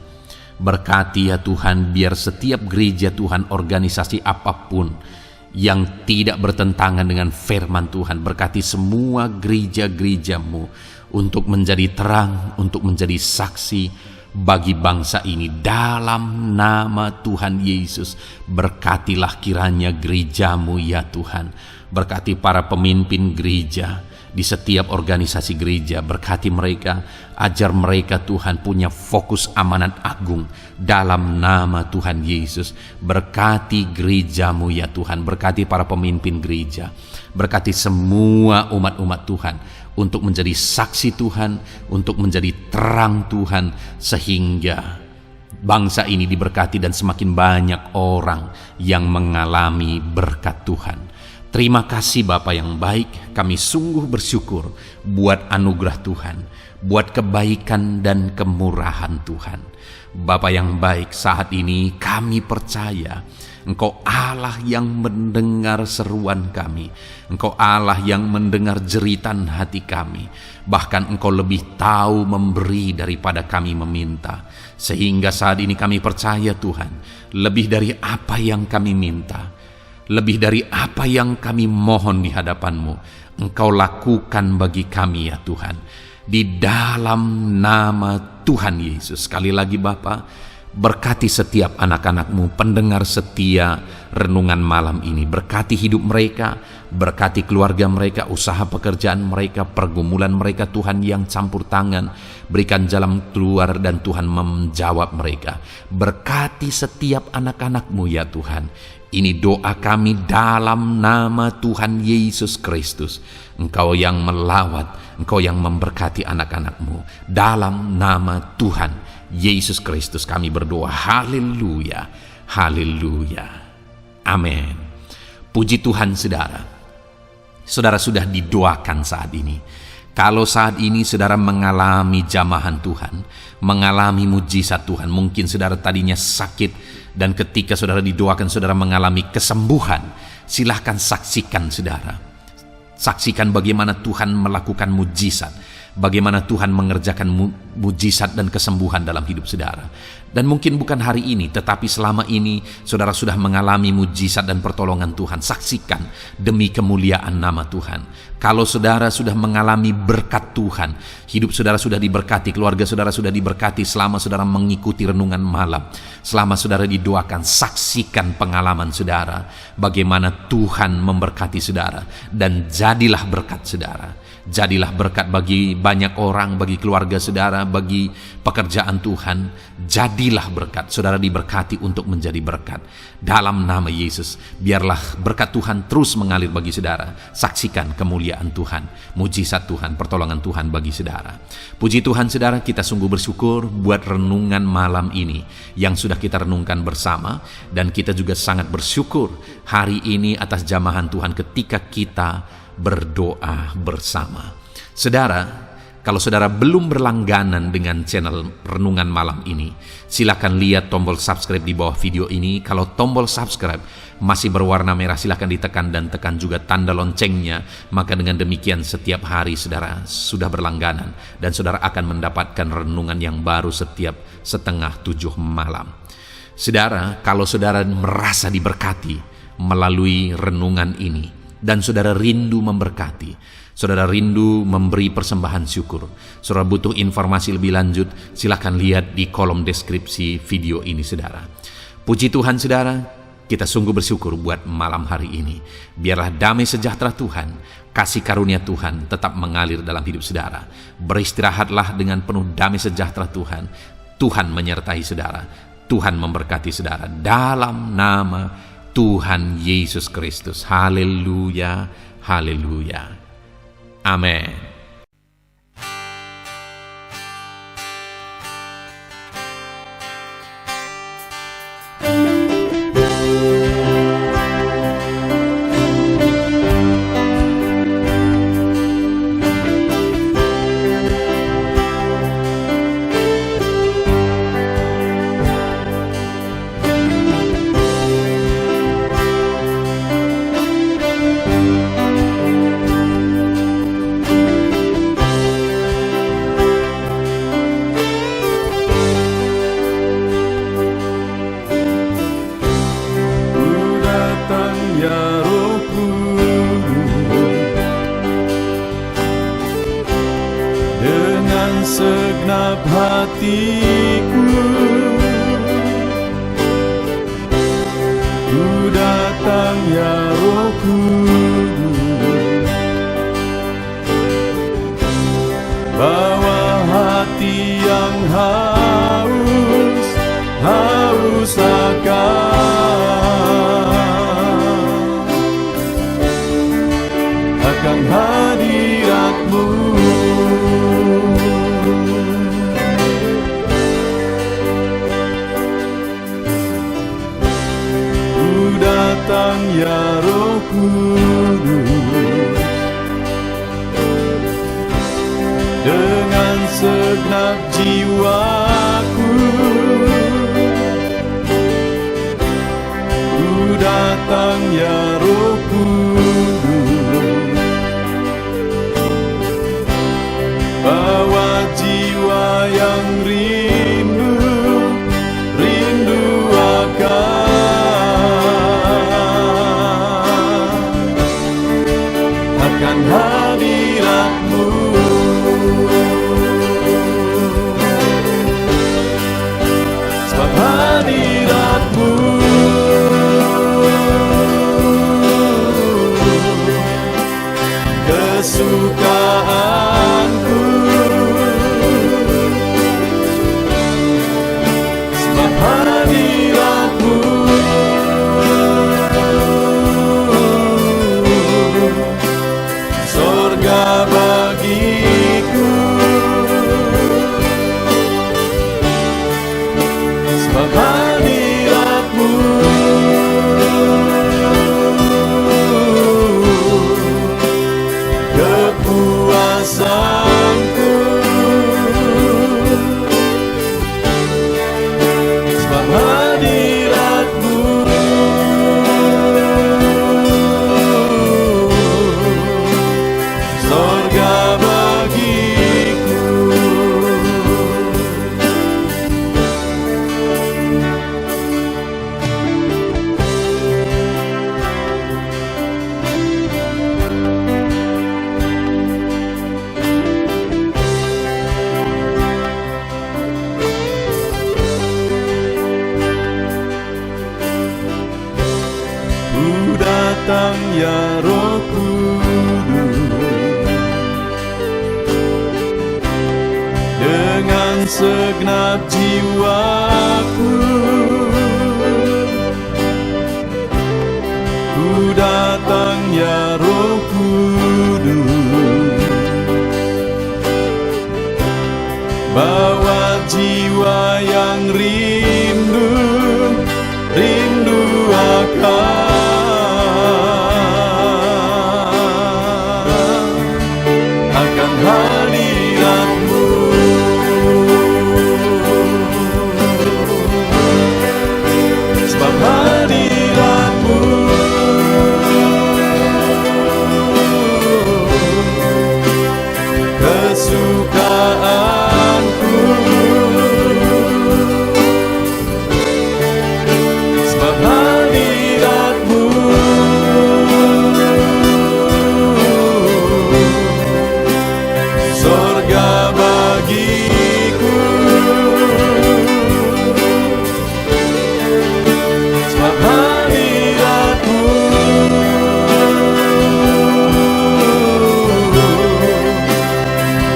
Berkati ya Tuhan, biar setiap gereja Tuhan, organisasi apapun yang tidak bertentangan dengan firman Tuhan, berkati semua gereja-gereja-Mu untuk menjadi terang, untuk menjadi saksi bagi bangsa ini dalam nama Tuhan Yesus. Berkatilah kiranya gereja-Mu ya Tuhan. Berkati para pemimpin gereja di setiap organisasi gereja. Berkati mereka, ajar mereka Tuhan punya fokus amanat agung dalam nama Tuhan Yesus. Berkati gereja-Mu ya Tuhan. Berkati para pemimpin gereja. Berkati semua umat-umat Tuhan untuk menjadi saksi Tuhan, untuk menjadi terang Tuhan, sehingga bangsa ini diberkati dan semakin banyak orang yang mengalami berkat Tuhan. Terima kasih Bapa yang baik, kami sungguh bersyukur buat anugerah Tuhan, buat kebaikan dan kemurahan Tuhan. Bapa yang baik, saat ini kami percaya Engkau Allah yang mendengar seruan kami. Engkau Allah yang mendengar jeritan hati kami. Bahkan Engkau lebih tahu memberi daripada kami meminta. Sehingga saat ini kami percaya Tuhan, lebih dari apa yang kami minta, lebih dari apa yang kami mohon di hadapan-Mu, Engkau lakukan bagi kami ya Tuhan. Di dalam nama Tuhan Yesus. Sekali lagi Bapa, berkati setiap anak-anak-Mu, pendengar setia renungan malam ini. Berkati hidup mereka, berkati keluarga mereka, usaha pekerjaan mereka, pergumulan mereka Tuhan yang campur tangan. Berikan jalan keluar dan Tuhan menjawab mereka. Berkati setiap anak-anak-Mu ya Tuhan. Ini doa kami dalam nama Tuhan Yesus Kristus. Engkau yang melawat, Engkau yang memberkati anak-anak-Mu. Dalam nama Tuhan Yesus Kristus kami berdoa. Haleluya, haleluya, amin. Puji Tuhan saudara. Saudara sudah didoakan saat ini. Kalau saat ini saudara mengalami jamahan Tuhan, mengalami mujizat Tuhan, mungkin saudara tadinya sakit dan ketika saudara didoakan saudara mengalami kesembuhan, silahkan saksikan saudara. Saksikan bagaimana Tuhan melakukan mujizat. bagaimana Tuhan mengerjakan mujizat dan kesembuhan dalam hidup saudara. Dan mungkin bukan hari ini, tetapi selama ini saudara sudah mengalami mujizat dan pertolongan Tuhan. Saksikan demi kemuliaan nama Tuhan. Kalau saudara sudah mengalami berkat Tuhan, hidup saudara sudah diberkati, keluarga saudara sudah diberkati selama saudara mengikuti renungan malam, selama saudara didoakan, saksikan pengalaman saudara, bagaimana Tuhan memberkati saudara, dan jadilah berkat saudara. Jadilah berkat bagi banyak orang, bagi keluarga saudara, bagi pekerjaan Tuhan. Jadilah berkat, saudara diberkati untuk menjadi berkat. Dalam nama Yesus, biarlah berkat Tuhan terus mengalir bagi saudara. Saksikan kemuliaan Tuhan, mujizat Tuhan, pertolongan Tuhan bagi saudara. Puji Tuhan saudara, kita sungguh bersyukur buat renungan malam ini yang sudah kita renungkan bersama. Dan kita juga sangat bersyukur hari ini atas jamahan Tuhan ketika kita berdoa bersama. Saudara, kalau saudara belum berlangganan dengan channel Renungan Malam ini, silakan lihat tombol subscribe di bawah video ini. Kalau tombol subscribe masih berwarna merah, silakan ditekan dan tekan juga tanda loncengnya. Maka dengan demikian setiap hari saudara sudah berlangganan dan saudara akan mendapatkan renungan yang baru setiap 6:30 malam. Saudara, kalau saudara merasa diberkati melalui renungan ini, dan saudara rindu memberkati, saudara rindu memberi persembahan syukur, saudara butuh informasi lebih lanjut, silakan lihat di kolom deskripsi video ini saudara. Puji Tuhan saudara, kita sungguh bersyukur buat malam hari ini. Biarlah damai sejahtera Tuhan, kasih karunia Tuhan tetap mengalir dalam hidup saudara. Beristirahatlah dengan penuh damai sejahtera Tuhan. Tuhan menyertai saudara, Tuhan memberkati saudara dalam nama Tuhan Yesus Kristus. Haleluya, haleluya. Amin. Segenap hatiku ku datang ya Roh Kudus, bawa hati yang haus akan hadirat-Mu. Datang ya Roh Kudus, dengan segenap jiwaku ku datang ya Roh Kudus, bawa jiwa yang rindu akan hadirat-Mu. Sebab hadirat-Mu kesukaanku, sebab hadirat-Mu surga bagiku, sebab datang ya Roh Kudus, dengan segenap jiwaku ku datang ya Roh Kudus, bawa jiwa yang rindu akan hadirat-Mu. Sebab hadirat-Mu kesukaanku, sebab hadirat-Mu sorga bagiku, sebab hadirat-Mu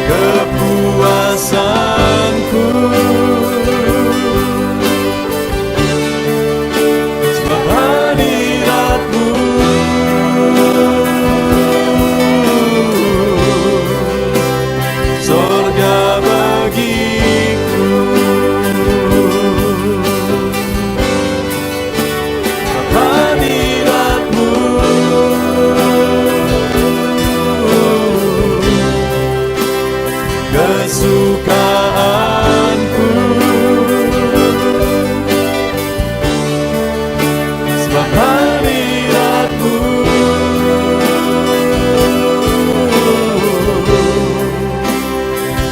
kepuasanku, sebab hadirat-Mu sorga bagiku, sebab hadirat-Mu kesukaanku, sebab hadirat-Mu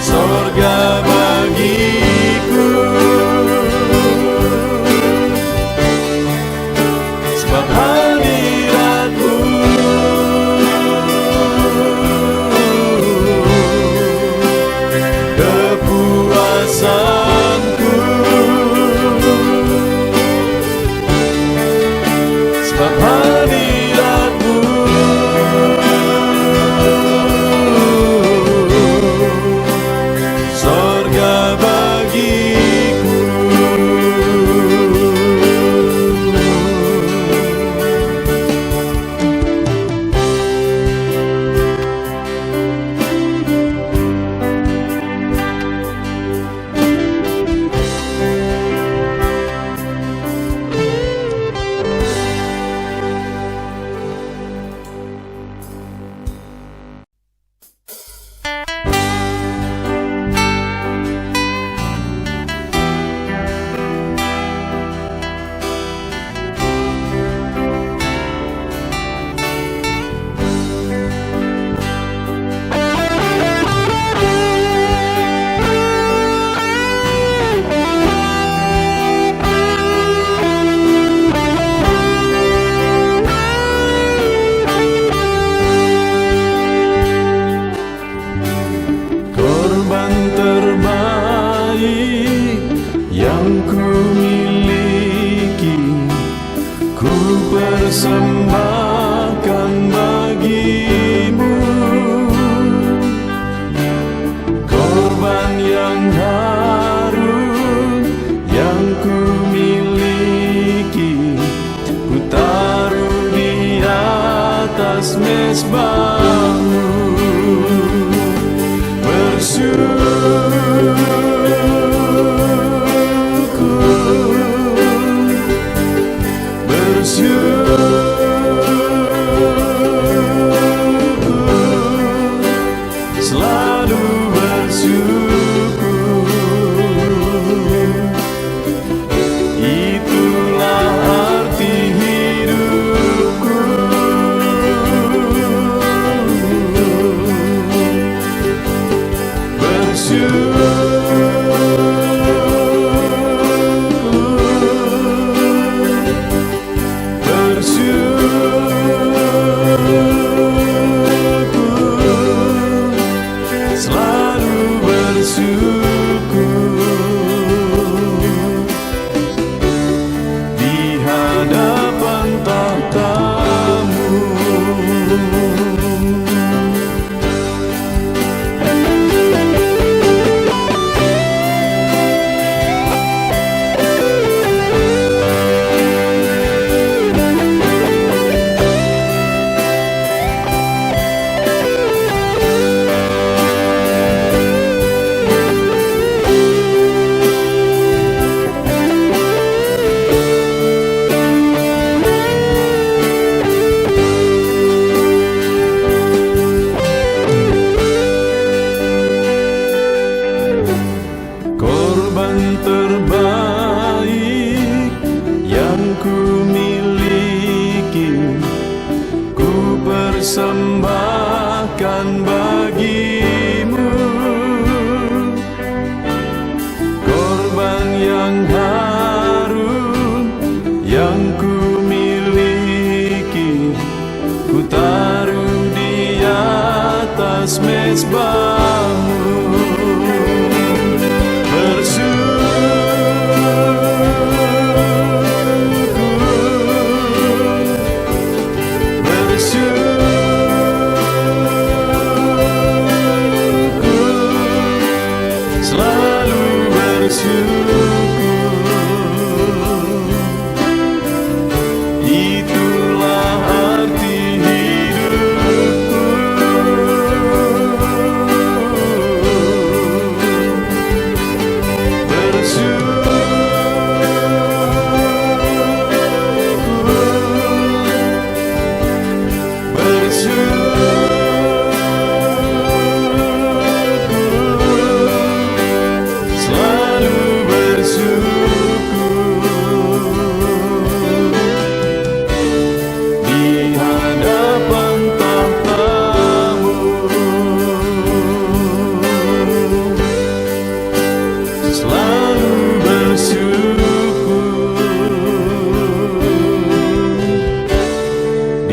sorga bagiku, sebab hadirat-Mu kepuasanku, sebab hadirat-Mu sorga bagiku. Korban terbaik yang ku miliki, ku persembahkan bagi-Mu. Korban yang harum yang ku miliki, ku taruh di atas mezbah-Mu. Selalu bersyukur, itulah arti hidupku. mesbah-Mu. Selalu bersyukur, itulah arti hidupku.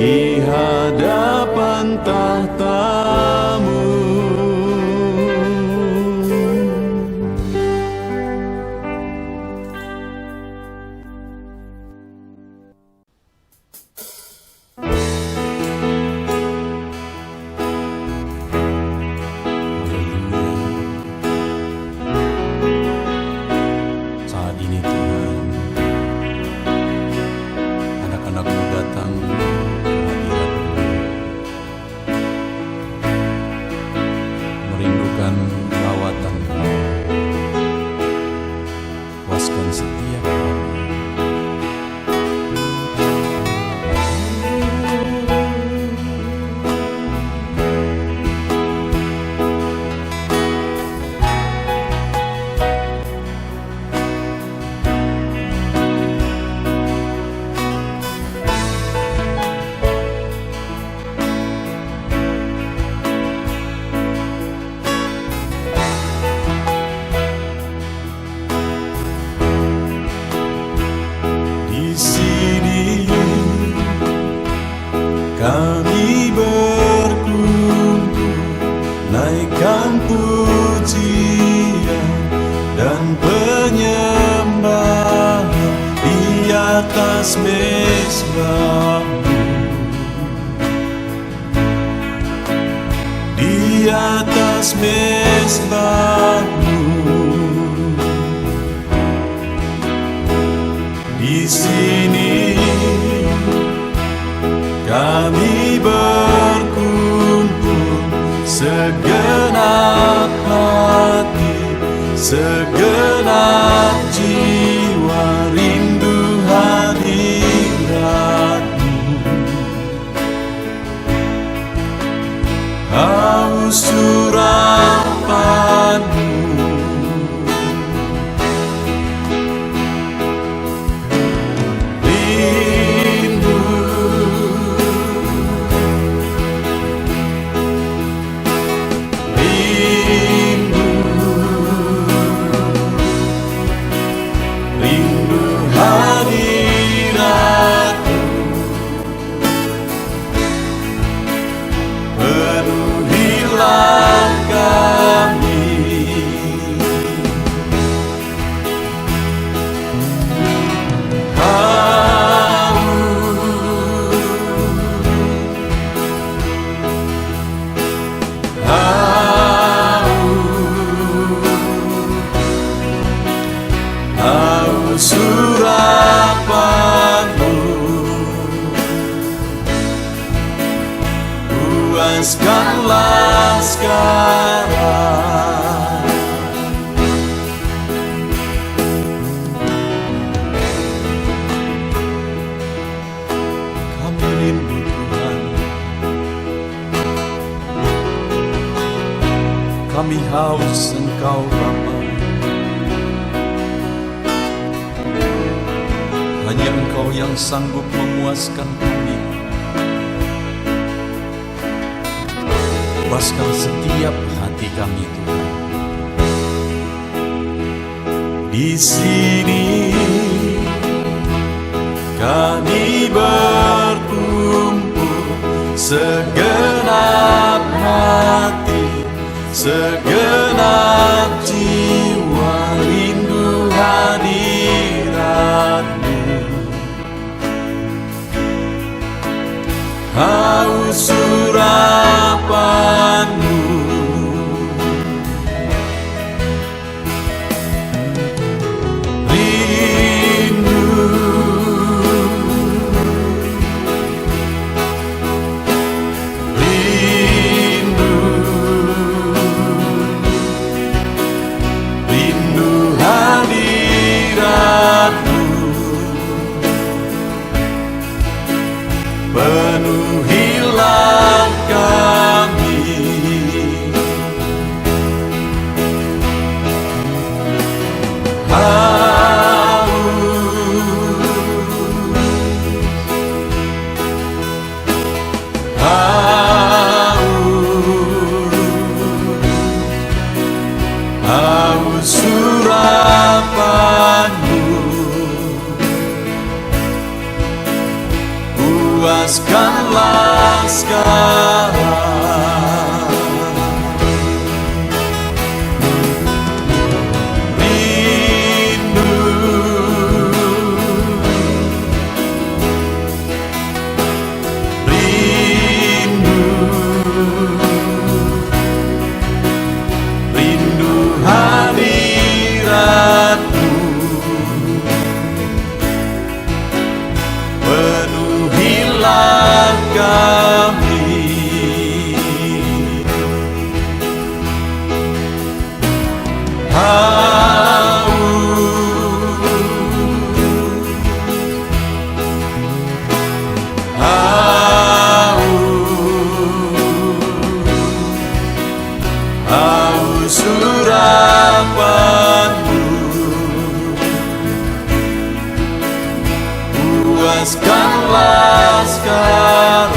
Di hadapan tahta-Mu. Saat ini Tuhan, anak-anak-Mu datang ke hadirat-Mu, merindukan lawatan-Mu. Puaskan setiap kami. Di sini kami berkumpul, naikkan pujian dan penyembahan di atas mesbah-Mu. Di atas mesbah-Mu. Di sini kami berkumpul, segenap hati, segenap jiwa, rindu hadirat-Mu. Haus urapan-Mu. Surapan-Mu, puaskanlah sekarang. Kami rindu Tuhan, kami haus Engkau Bapa. Hanya Engkau yang sanggup memuaskan kami. Puaskan setiap hati kami Tuhan. Di sini kami berkumpul, segenap hati, Segenap jiwa rindu hadirat-Mu, haus urapan-Mu, rindu, rindu, rindu hadirat-Mu, penuhilah kami. Haus urapan-Mu, puaskanlah sekarang. Rindu, rindu, rindu hadirat-Mu, penuhilah kami. Haus urapan-Mu, puaskanlah sekarang.